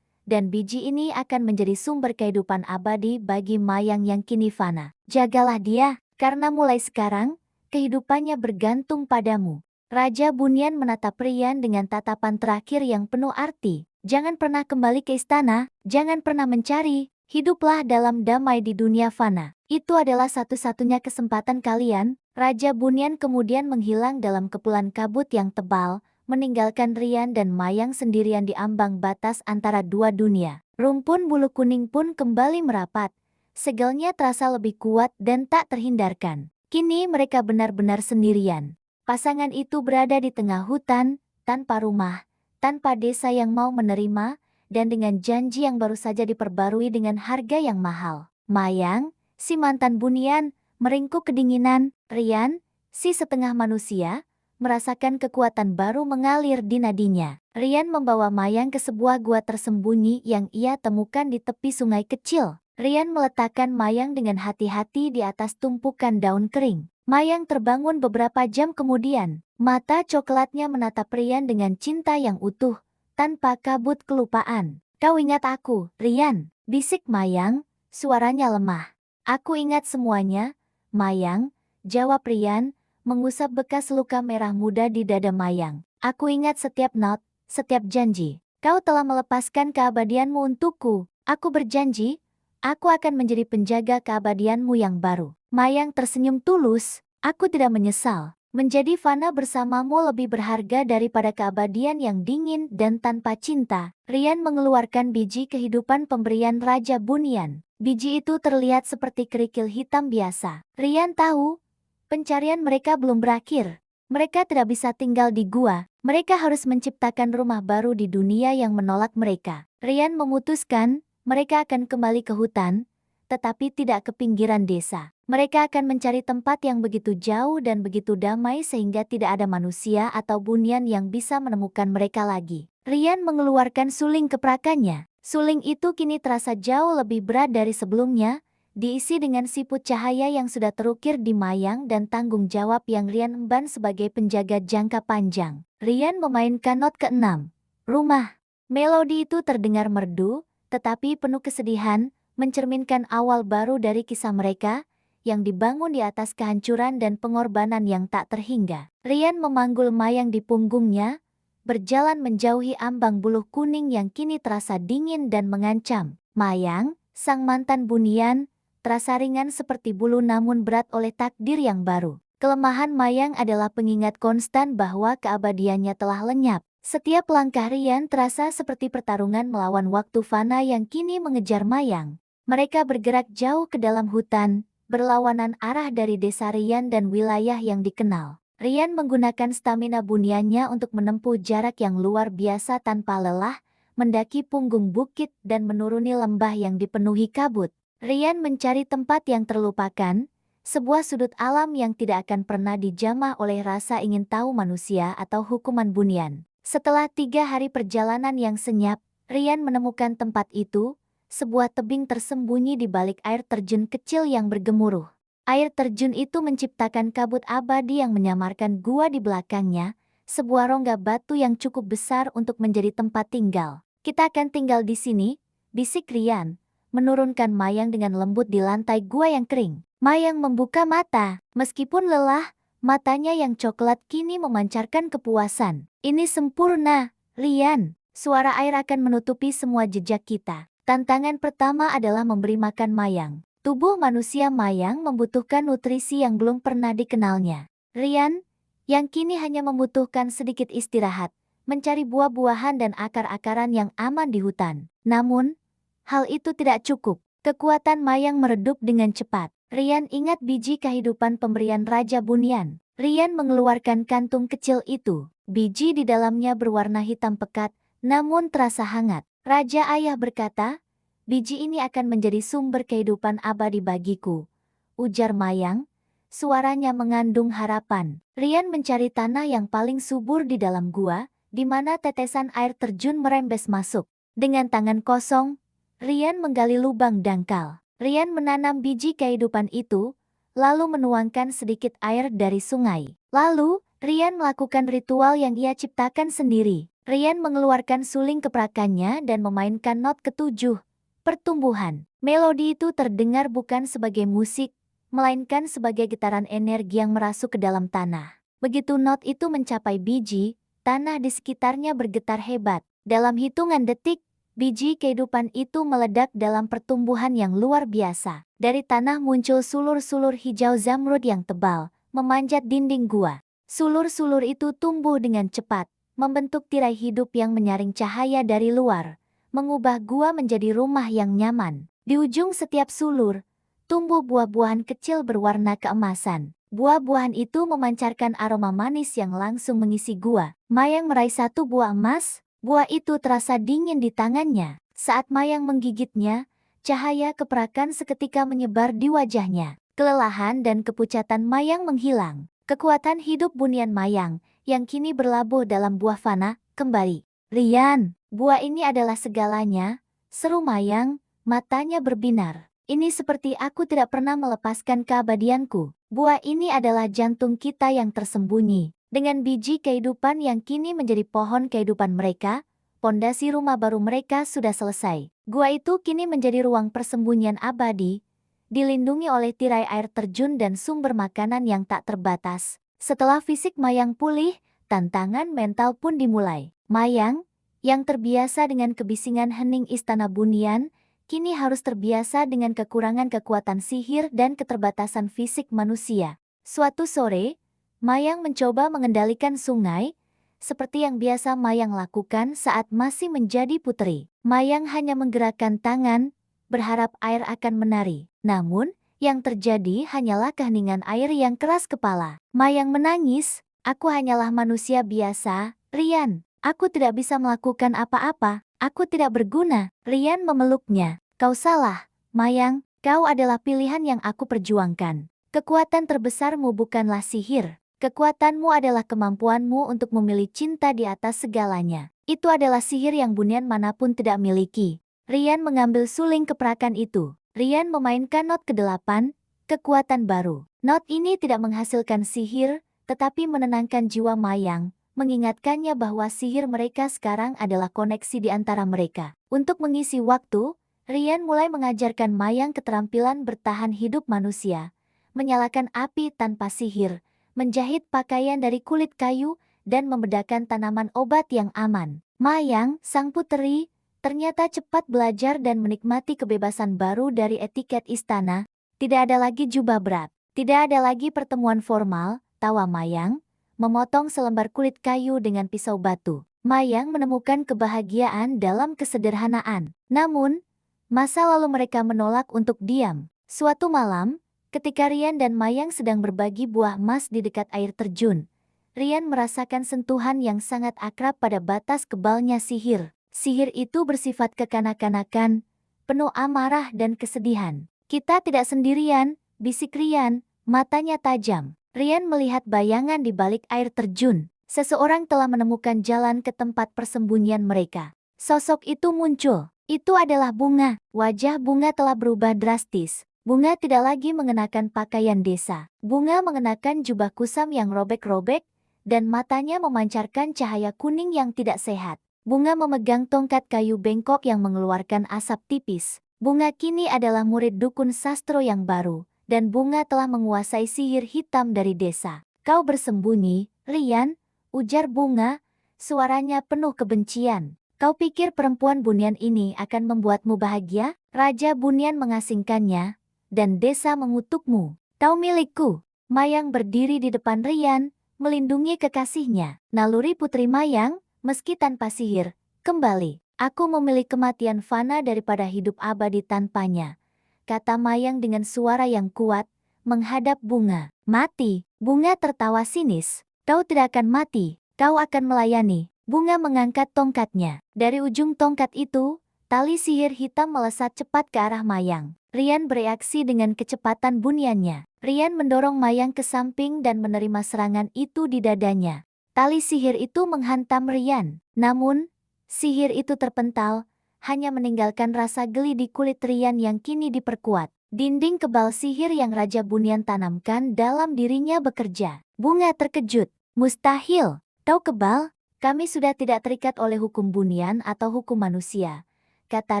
Dan biji ini akan menjadi sumber kehidupan abadi bagi Mayang yang kini fana. Jagalah dia, karena mulai sekarang, kehidupannya bergantung padamu. Raja Bunian menatap Rian dengan tatapan terakhir yang penuh arti. Jangan pernah kembali ke istana, jangan pernah mencari, hiduplah dalam damai di dunia fana. Itu adalah satu-satunya kesempatan kalian. Raja Bunian kemudian menghilang dalam kepulan kabut yang tebal, meninggalkan Rian dan Mayang sendirian di ambang batas antara dua dunia. Rumpun bulu kuning pun kembali merapat. Segelnya terasa lebih kuat dan tak terhindarkan. Kini mereka benar-benar sendirian. Pasangan itu berada di tengah hutan, tanpa rumah, tanpa desa yang mau menerima, dan dengan janji yang baru saja diperbarui dengan harga yang mahal. Mayang, si mantan Bunian, meringkuk kedinginan. Rian, si setengah manusia, merasakan kekuatan baru mengalir di nadinya. Rian membawa Mayang ke sebuah gua tersembunyi yang ia temukan di tepi sungai kecil. Rian meletakkan Mayang dengan hati-hati di atas tumpukan daun kering. Mayang terbangun beberapa jam kemudian. Mata coklatnya menatap Rian dengan cinta yang utuh, tanpa kabut kelupaan. Kau ingat aku, Rian? Bisik Mayang, suaranya lemah. Aku ingat semuanya, Mayang, jawab Rian, mengusap bekas luka merah muda di dada Mayang. Aku ingat setiap not, setiap janji. Kau telah melepaskan keabadianmu untukku. Aku berjanji, aku akan menjadi penjaga keabadianmu yang baru. Mayang tersenyum tulus. Aku tidak menyesal. Menjadi fana bersamamu lebih berharga daripada keabadian yang dingin dan tanpa cinta. Rian mengeluarkan biji kehidupan pemberian Raja Bunian. Biji itu terlihat seperti kerikil hitam biasa. Rian tahu, pencarian mereka belum berakhir. Mereka tidak bisa tinggal di gua. Mereka harus menciptakan rumah baru di dunia yang menolak mereka. Rian memutuskan, mereka akan kembali ke hutan, tetapi tidak ke pinggiran desa. Mereka akan mencari tempat yang begitu jauh dan begitu damai sehingga tidak ada manusia atau bunian yang bisa menemukan mereka lagi. Rian mengeluarkan suling keprakannya. Suling itu kini terasa jauh lebih berat dari sebelumnya, diisi dengan siput cahaya yang sudah terukir di Mayang dan tanggung jawab yang Rian emban sebagai penjaga jangka panjang. Rian memainkan not ke-6. Rumah. Melodi itu terdengar merdu, tetapi penuh kesedihan, mencerminkan awal baru dari kisah mereka, yang dibangun di atas kehancuran dan pengorbanan yang tak terhingga. Rian memanggul Mayang di punggungnya, berjalan menjauhi ambang buluh kuning yang kini terasa dingin dan mengancam. Mayang, sang mantan bunian, terasa ringan seperti bulu namun berat oleh takdir yang baru. Kelemahan Mayang adalah pengingat konstan bahwa keabadiannya telah lenyap. Setiap langkah Rian terasa seperti pertarungan melawan waktu fana yang kini mengejar Mayang. Mereka bergerak jauh ke dalam hutan, berlawanan arah dari desa Rian dan wilayah yang dikenal. Rian menggunakan stamina buniannya untuk menempuh jarak yang luar biasa tanpa lelah, mendaki punggung bukit dan menuruni lembah yang dipenuhi kabut. Rian mencari tempat yang terlupakan, sebuah sudut alam yang tidak akan pernah dijamah oleh rasa ingin tahu manusia atau hukuman bunian. Setelah 3 hari perjalanan yang senyap, Rian menemukan tempat itu, sebuah tebing tersembunyi di balik air terjun kecil yang bergemuruh. Air terjun itu menciptakan kabut abadi yang menyamarkan gua di belakangnya, sebuah rongga batu yang cukup besar untuk menjadi tempat tinggal. Kita akan tinggal di sini, bisik Rian, menurunkan Mayang dengan lembut di lantai gua yang kering. Mayang membuka mata, meskipun lelah, matanya yang coklat kini memancarkan kepuasan. Ini sempurna, Rian. Suara air akan menutupi semua jejak kita. Tantangan pertama adalah memberi makan Mayang. Tubuh manusia Mayang membutuhkan nutrisi yang belum pernah dikenalnya. Rian, yang kini hanya membutuhkan sedikit istirahat, mencari buah-buahan dan akar-akaran yang aman di hutan. Namun, hal itu tidak cukup. Kekuatan Mayang meredup dengan cepat. Rian ingat biji kehidupan pemberian Raja Bunian. Rian mengeluarkan kantung kecil itu. Biji di dalamnya berwarna hitam pekat, namun terasa hangat. Raja Ayah berkata, biji ini akan menjadi sumber kehidupan abadi bagiku. Ujar Mayang, suaranya mengandung harapan. Rian mencari tanah yang paling subur di dalam gua, di mana tetesan air terjun merembes masuk. Dengan tangan kosong, Rian menggali lubang dangkal. Rian menanam biji kehidupan itu, lalu menuangkan sedikit air dari sungai. Lalu, Rian melakukan ritual yang ia ciptakan sendiri. Rian mengeluarkan suling keprakannya dan memainkan not ke-7, pertumbuhan. Melodi itu terdengar bukan sebagai musik, melainkan sebagai getaran energi yang merasuk ke dalam tanah. Begitu not itu mencapai biji, tanah di sekitarnya bergetar hebat. Dalam hitungan detik, biji kehidupan itu meledak dalam pertumbuhan yang luar biasa. Dari tanah muncul sulur-sulur hijau zamrud yang tebal, memanjat dinding gua. Sulur-sulur itu tumbuh dengan cepat, membentuk tirai hidup yang menyaring cahaya dari luar, mengubah gua menjadi rumah yang nyaman. Di ujung setiap sulur, tumbuh buah-buahan kecil berwarna keemasan. Buah-buahan itu memancarkan aroma manis yang langsung mengisi gua. Mayang meraih satu buah emas. Buah itu terasa dingin di tangannya. Saat Mayang menggigitnya, cahaya keperakan seketika menyebar di wajahnya. Kelelahan dan kepucatan Mayang menghilang. Kekuatan hidup bunian Mayang, yang kini berlabuh dalam buah fana, kembali. Rian, buah ini adalah segalanya, seru Mayang, matanya berbinar. Ini seperti aku tidak pernah melepaskan keabadianku. Buah ini adalah jantung kita yang tersembunyi. Dengan biji kehidupan yang kini menjadi pohon kehidupan mereka, pondasi rumah baru mereka sudah selesai. Gua itu kini menjadi ruang persembunyian abadi, dilindungi oleh tirai air terjun dan sumber makanan yang tak terbatas. Setelah fisik Mayang pulih, tantangan mental pun dimulai. Mayang, yang terbiasa dengan kebisingan hening istana Bunian, kini harus terbiasa dengan kekurangan kekuatan sihir dan keterbatasan fisik manusia. Suatu sore, Mayang mencoba mengendalikan sungai, seperti yang biasa Mayang lakukan saat masih menjadi putri. Mayang hanya menggerakkan tangan, berharap air akan menari. Namun, yang terjadi hanyalah keheningan air yang keras kepala. Mayang menangis, "Aku hanyalah manusia biasa, Rian. Aku tidak bisa melakukan apa-apa. Aku tidak berguna." Rian memeluknya. "Kau salah, Mayang. Kau adalah pilihan yang aku perjuangkan. Kekuatan terbesarmu bukanlah sihir. Kekuatanmu adalah kemampuanmu untuk memilih cinta di atas segalanya. Itu adalah sihir yang Bunian manapun tidak miliki." Rian mengambil suling keperakan itu. Rian memainkan not ke-8, kekuatan baru. Not ini tidak menghasilkan sihir, tetapi menenangkan jiwa Mayang, mengingatkannya bahwa sihir mereka sekarang adalah koneksi di antara mereka. Untuk mengisi waktu, Rian mulai mengajarkan Mayang keterampilan bertahan hidup manusia, menyalakan api tanpa sihir, menjahit pakaian dari kulit kayu, dan membedakan tanaman obat yang aman. Mayang, sang puteri, ternyata cepat belajar dan menikmati kebebasan baru dari etiket istana. Tidak ada lagi jubah berat, tidak ada lagi pertemuan formal, tawa Mayang, memotong selembar kulit kayu dengan pisau batu. Mayang menemukan kebahagiaan dalam kesederhanaan. Namun, masa lalu mereka menolak untuk diam. Suatu malam, ketika Rian dan Mayang sedang berbagi buah emas di dekat air terjun, Rian merasakan sentuhan yang sangat akrab pada batas kebalnya sihir. Sihir itu bersifat kekanak-kanakan, penuh amarah dan kesedihan. "Kita tidak sendirian," bisik Rian, matanya tajam. Rian melihat bayangan di balik air terjun. Seseorang telah menemukan jalan ke tempat persembunyian mereka. Sosok itu muncul. Itu adalah Bunga. Wajah Bunga telah berubah drastis. Bunga tidak lagi mengenakan pakaian desa. Bunga mengenakan jubah kusam yang robek-robek, dan matanya memancarkan cahaya kuning yang tidak sehat. Bunga memegang tongkat kayu bengkok yang mengeluarkan asap tipis. Bunga kini adalah murid dukun sastro yang baru, dan Bunga telah menguasai sihir hitam dari desa. "Kau bersembunyi, Rian," ujar Bunga, suaranya penuh kebencian. "Kau pikir perempuan Bunian ini akan membuatmu bahagia? Raja Bunian mengasingkannya, dan desa mengutukmu. Kau milikku." Mayang berdiri di depan Rian, melindungi kekasihnya. Naluri Putri Mayang, meski tanpa sihir, kembali. "Aku memilih kematian fana daripada hidup abadi tanpanya," kata Mayang dengan suara yang kuat, menghadap Bunga. "Mati?" Bunga tertawa sinis. "Kau tidak akan mati, kau akan melayani." Bunga mengangkat tongkatnya. Dari ujung tongkat itu, tali sihir hitam melesat cepat ke arah Mayang. Rian bereaksi dengan kecepatan buniannya. Rian mendorong Mayang ke samping dan menerima serangan itu di dadanya. Tali sihir itu menghantam Rian. Namun, sihir itu terpental, hanya meninggalkan rasa geli di kulit Rian yang kini diperkuat. Dinding kebal sihir yang Raja Bunian tanamkan dalam dirinya bekerja. Bunga terkejut. "Mustahil. Kau kebal? Kami sudah tidak terikat oleh hukum Bunian atau hukum manusia," kata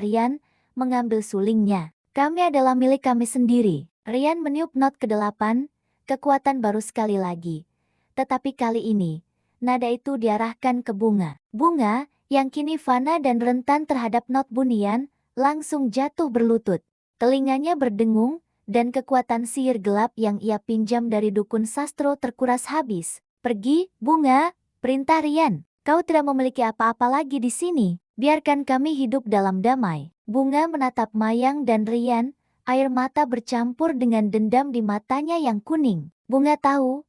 Rian, mengambil sulingnya. "Kami adalah milik kami sendiri." Rian meniup not ke-8, kekuatan baru sekali lagi. Tetapi kali ini, nada itu diarahkan ke Bunga. Bunga, yang kini fana dan rentan terhadap not Bunian, langsung jatuh berlutut. Telinganya berdengung, dan kekuatan sihir gelap yang ia pinjam dari dukun sastro terkuras habis. "Pergi, Bunga," perintah Rian. "Kau tidak memiliki apa-apa lagi di sini. Biarkan kami hidup dalam damai." Bunga menatap Mayang dan Rian, air mata bercampur dengan dendam di matanya yang kuning. Bunga tahu,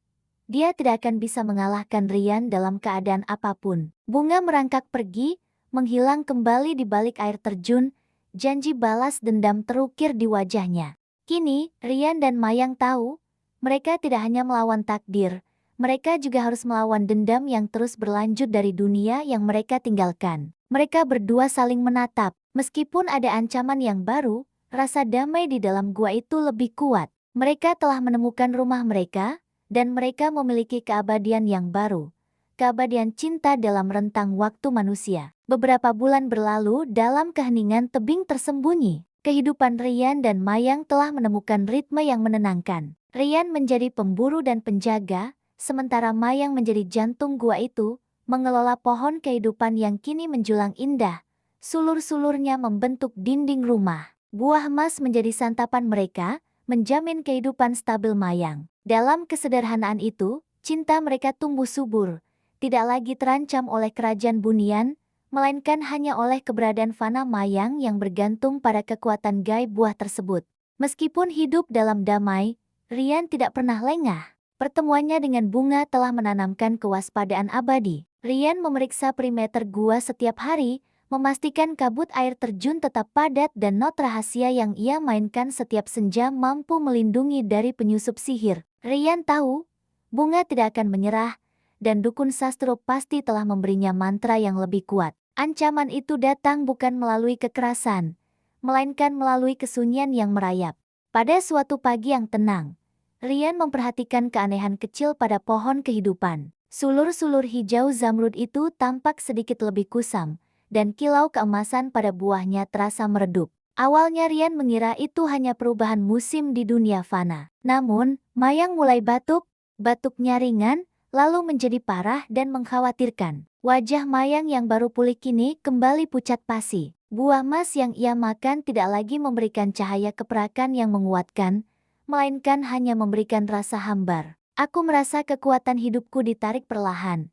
dia tidak akan bisa mengalahkan Rian dalam keadaan apapun. Bunga merangkak pergi, menghilang kembali di balik air terjun, janji balas dendam terukir di wajahnya. Kini, Rian dan Mayang tahu, mereka tidak hanya melawan takdir, mereka juga harus melawan dendam yang terus berlanjut dari dunia yang mereka tinggalkan. Mereka berdua saling menatap, meskipun ada ancaman yang baru, rasa damai di dalam gua itu lebih kuat. Mereka telah menemukan rumah mereka, dan mereka memiliki keabadian yang baru. Keabadian cinta dalam rentang waktu manusia. Beberapa bulan berlalu dalam keheningan tebing tersembunyi. Kehidupan Rian dan Mayang telah menemukan ritme yang menenangkan. Rian menjadi pemburu dan penjaga, sementara Mayang menjadi jantung gua itu, mengelola pohon kehidupan yang kini menjulang indah. Sulur-sulurnya membentuk dinding rumah. Buah emas menjadi santapan mereka, menjamin kehidupan stabil Mayang. Dalam kesederhanaan itu, cinta mereka tumbuh subur, tidak lagi terancam oleh kerajaan bunian, melainkan hanya oleh keberadaan fana Mayang yang bergantung pada kekuatan gaib buah tersebut. Meskipun hidup dalam damai, Rian tidak pernah lengah. Pertemuannya dengan bunga telah menanamkan kewaspadaan abadi. Rian memeriksa perimeter gua setiap hari, memastikan kabut air terjun tetap padat dan not rahasia yang ia mainkan setiap senja mampu melindungi dari penyusup sihir. Rian tahu, bunga tidak akan menyerah, dan dukun sastro pasti telah memberinya mantra yang lebih kuat. Ancaman itu datang bukan melalui kekerasan, melainkan melalui kesunyian yang merayap. Pada suatu pagi yang tenang, Rian memperhatikan keanehan kecil pada pohon kehidupan. Sulur-sulur hijau zamrud itu tampak sedikit lebih kusam, dan kilau keemasan pada buahnya terasa meredup. Awalnya Rian mengira itu hanya perubahan musim di dunia fana. Namun, Mayang mulai batuk, batuknya ringan, lalu menjadi parah dan mengkhawatirkan. Wajah Mayang yang baru pulih kini kembali pucat pasi. Buah emas yang ia makan tidak lagi memberikan cahaya keperakan yang menguatkan, melainkan hanya memberikan rasa hambar. Aku merasa kekuatan hidupku ditarik perlahan.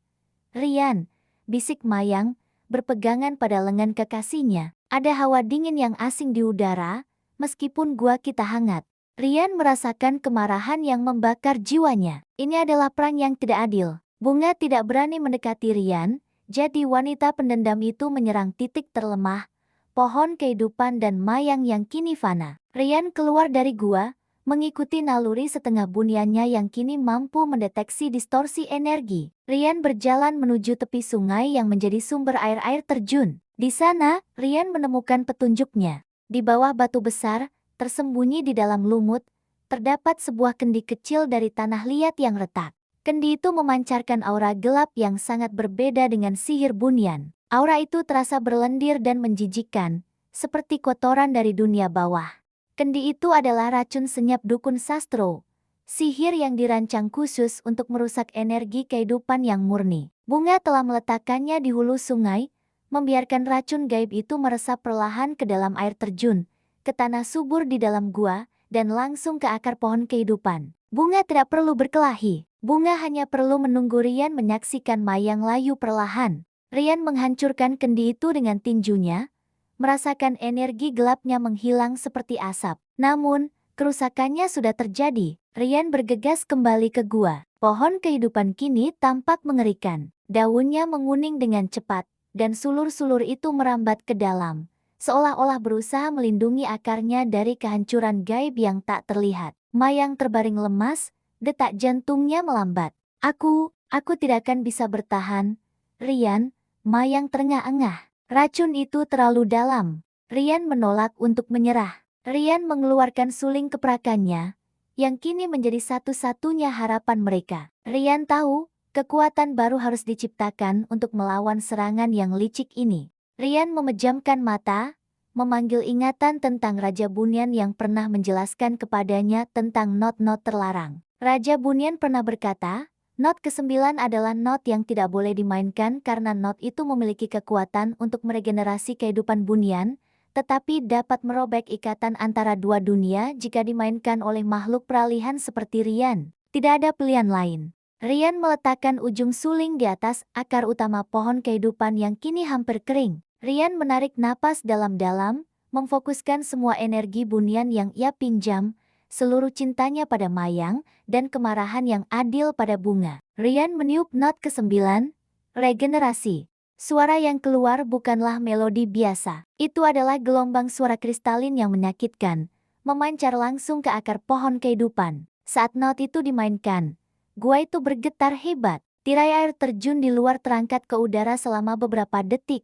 Rian, bisik Mayang, berpegangan pada lengan kekasihnya. Ada hawa dingin yang asing di udara, meskipun gua kita hangat. Rian merasakan kemarahan yang membakar jiwanya. Ini adalah perang yang tidak adil. Bunga tidak berani mendekati Rian, jadi wanita pendendam itu menyerang titik terlemah, pohon kehidupan dan Mayang yang kini fana. Rian keluar dari gua, mengikuti naluri setengah buniannya yang kini mampu mendeteksi distorsi energi. Rian berjalan menuju tepi sungai yang menjadi sumber air terjun. Di sana, Rian menemukan petunjuknya. Di bawah batu besar, tersembunyi di dalam lumut, terdapat sebuah kendi kecil dari tanah liat yang retak. Kendi itu memancarkan aura gelap yang sangat berbeda dengan sihir bunian. Aura itu terasa berlendir dan menjijikkan, seperti kotoran dari dunia bawah. Kendi itu adalah racun senyap dukun sastro, sihir yang dirancang khusus untuk merusak energi kehidupan yang murni. Bunga telah meletakkannya di hulu sungai, membiarkan racun gaib itu meresap perlahan ke dalam air terjun, ke tanah subur di dalam gua, dan langsung ke akar pohon kehidupan. Bunga tidak perlu berkelahi. Bunga hanya perlu menunggu Rian menyaksikan Mayang layu perlahan. Rian menghancurkan kendi itu dengan tinjunya, merasakan energi gelapnya menghilang seperti asap. Namun, kerusakannya sudah terjadi. Rian bergegas kembali ke gua. Pohon kehidupan kini tampak mengerikan. Daunnya menguning dengan cepat, dan sulur-sulur itu merambat ke dalam, seolah-olah berusaha melindungi akarnya dari kehancuran gaib yang tak terlihat. Mayang terbaring lemas, detak jantungnya melambat. Aku tidak akan bisa bertahan. Rian, Mayang terengah-engah. Racun itu terlalu dalam. Rian menolak untuk menyerah. Rian mengeluarkan suling keperakannya, yang kini menjadi satu-satunya harapan mereka. Rian tahu, kekuatan baru harus diciptakan untuk melawan serangan yang licik ini. Rian memejamkan mata, memanggil ingatan tentang Raja Bunian yang pernah menjelaskan kepadanya tentang not-not terlarang. Raja Bunian pernah berkata, not ke-9 adalah not yang tidak boleh dimainkan karena not itu memiliki kekuatan untuk meregenerasi kehidupan bunian, tetapi dapat merobek ikatan antara dua dunia jika dimainkan oleh makhluk peralihan seperti Rian. Tidak ada pilihan lain. Rian meletakkan ujung suling di atas akar utama pohon kehidupan yang kini hampir kering. Rian menarik napas dalam-dalam, memfokuskan semua energi bunian yang ia pinjam, seluruh cintanya pada Mayang, dan kemarahan yang adil pada bunga. Rian meniup not ke-9, regenerasi. Suara yang keluar bukanlah melodi biasa. Itu adalah gelombang suara kristalin yang menyakitkan, memancar langsung ke akar pohon kehidupan. Saat not itu dimainkan, gua itu bergetar hebat. Tirai air terjun di luar terangkat ke udara selama beberapa detik,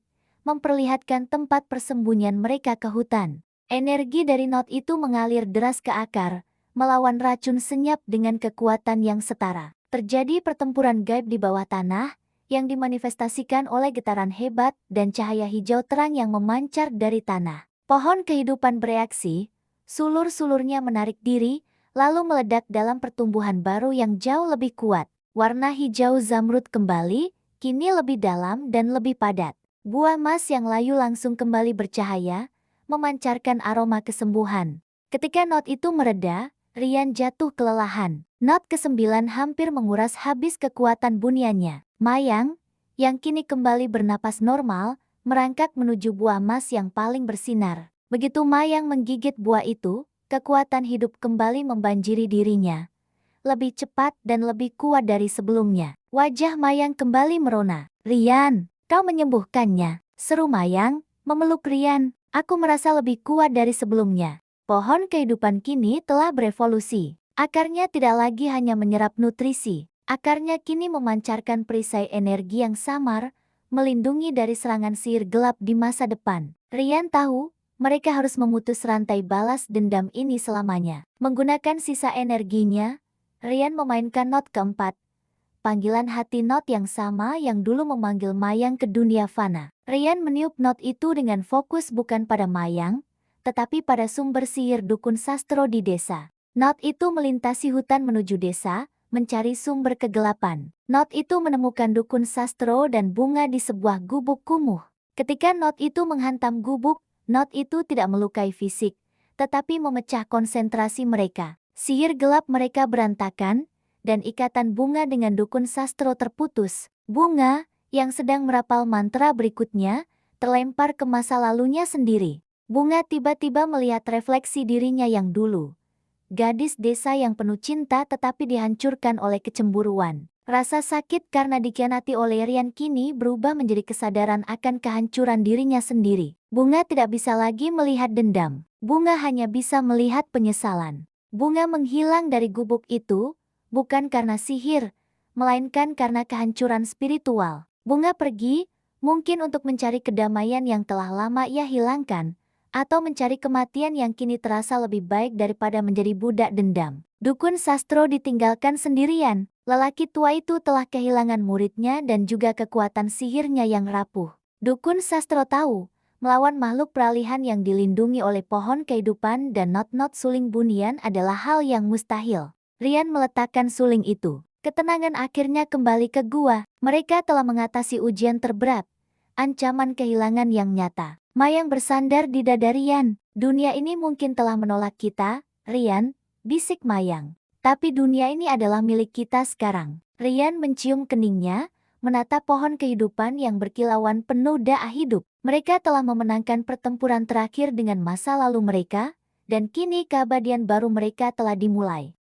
memperlihatkan tempat persembunyian mereka ke hutan. Energi dari not itu mengalir deras ke akar, melawan racun senyap dengan kekuatan yang setara. Terjadi pertempuran gaib di bawah tanah, yang dimanifestasikan oleh getaran hebat dan cahaya hijau terang yang memancar dari tanah. Pohon kehidupan bereaksi, sulur-sulurnya menarik diri, lalu meledak dalam pertumbuhan baru yang jauh lebih kuat. Warna hijau zamrud kembali, kini lebih dalam dan lebih padat. Buah emas yang layu langsung kembali bercahaya, memancarkan aroma kesembuhan. Ketika not itu mereda, Rian jatuh kelelahan. Not ke-9 hampir menguras habis kekuatan buniannya. Mayang, yang kini kembali bernapas normal, merangkak menuju buah emas yang paling bersinar. Begitu Mayang menggigit buah itu, kekuatan hidup kembali membanjiri dirinya. Lebih cepat dan lebih kuat dari sebelumnya. Wajah Mayang kembali merona. "Rian, kau menyembuhkannya," seru Mayang, memeluk Rian. "Aku merasa lebih kuat dari sebelumnya." Pohon kehidupan kini telah berevolusi. Akarnya tidak lagi hanya menyerap nutrisi. Akarnya kini memancarkan perisai energi yang samar, melindungi dari serangan sihir gelap di masa depan. Rian tahu, mereka harus memutus rantai balas dendam ini selamanya. Menggunakan sisa energinya, Rian memainkan not keempat. Panggilan hati not yang sama yang dulu memanggil Mayang ke dunia fana. Rian meniup not itu dengan fokus bukan pada Mayang, tetapi pada sumber sihir dukun sastro di desa. Not itu melintasi hutan menuju desa, mencari sumber kegelapan. Not itu menemukan dukun sastro dan bunga di sebuah gubuk kumuh. Ketika not itu menghantam gubuk, not itu tidak melukai fisik, tetapi memecah konsentrasi mereka. Sihir gelap mereka berantakan, dan ikatan bunga dengan dukun sastro terputus. Bunga, yang sedang merapal mantra berikutnya, terlempar ke masa lalunya sendiri. Bunga tiba-tiba melihat refleksi dirinya yang dulu. Gadis desa yang penuh cinta tetapi dihancurkan oleh kecemburuan. Rasa sakit karena dikhianati oleh Rian kini berubah menjadi kesadaran akan kehancuran dirinya sendiri. Bunga tidak bisa lagi melihat dendam. Bunga hanya bisa melihat penyesalan. Bunga menghilang dari gubuk itu, bukan karena sihir, melainkan karena kehancuran spiritual. Bunga pergi, mungkin untuk mencari kedamaian yang telah lama ia hilangkan, atau mencari kematian yang kini terasa lebih baik daripada menjadi budak dendam. Dukun sastro ditinggalkan sendirian. Lelaki tua itu telah kehilangan muridnya dan juga kekuatan sihirnya yang rapuh. Dukun sastro tahu, melawan makhluk peralihan yang dilindungi oleh pohon kehidupan dan not-not suling bunian adalah hal yang mustahil. Rian meletakkan suling itu. Ketenangan akhirnya kembali ke gua. Mereka telah mengatasi ujian terberat. Ancaman kehilangan yang nyata. Mayang bersandar di dada Rian. "Dunia ini mungkin telah menolak kita, Rian," bisik Mayang. "Tapi dunia ini adalah milik kita sekarang." Rian mencium keningnya, menatap pohon kehidupan yang berkilauan penuh daah hidup. Mereka telah memenangkan pertempuran terakhir dengan masa lalu mereka, dan kini keabadian baru mereka telah dimulai.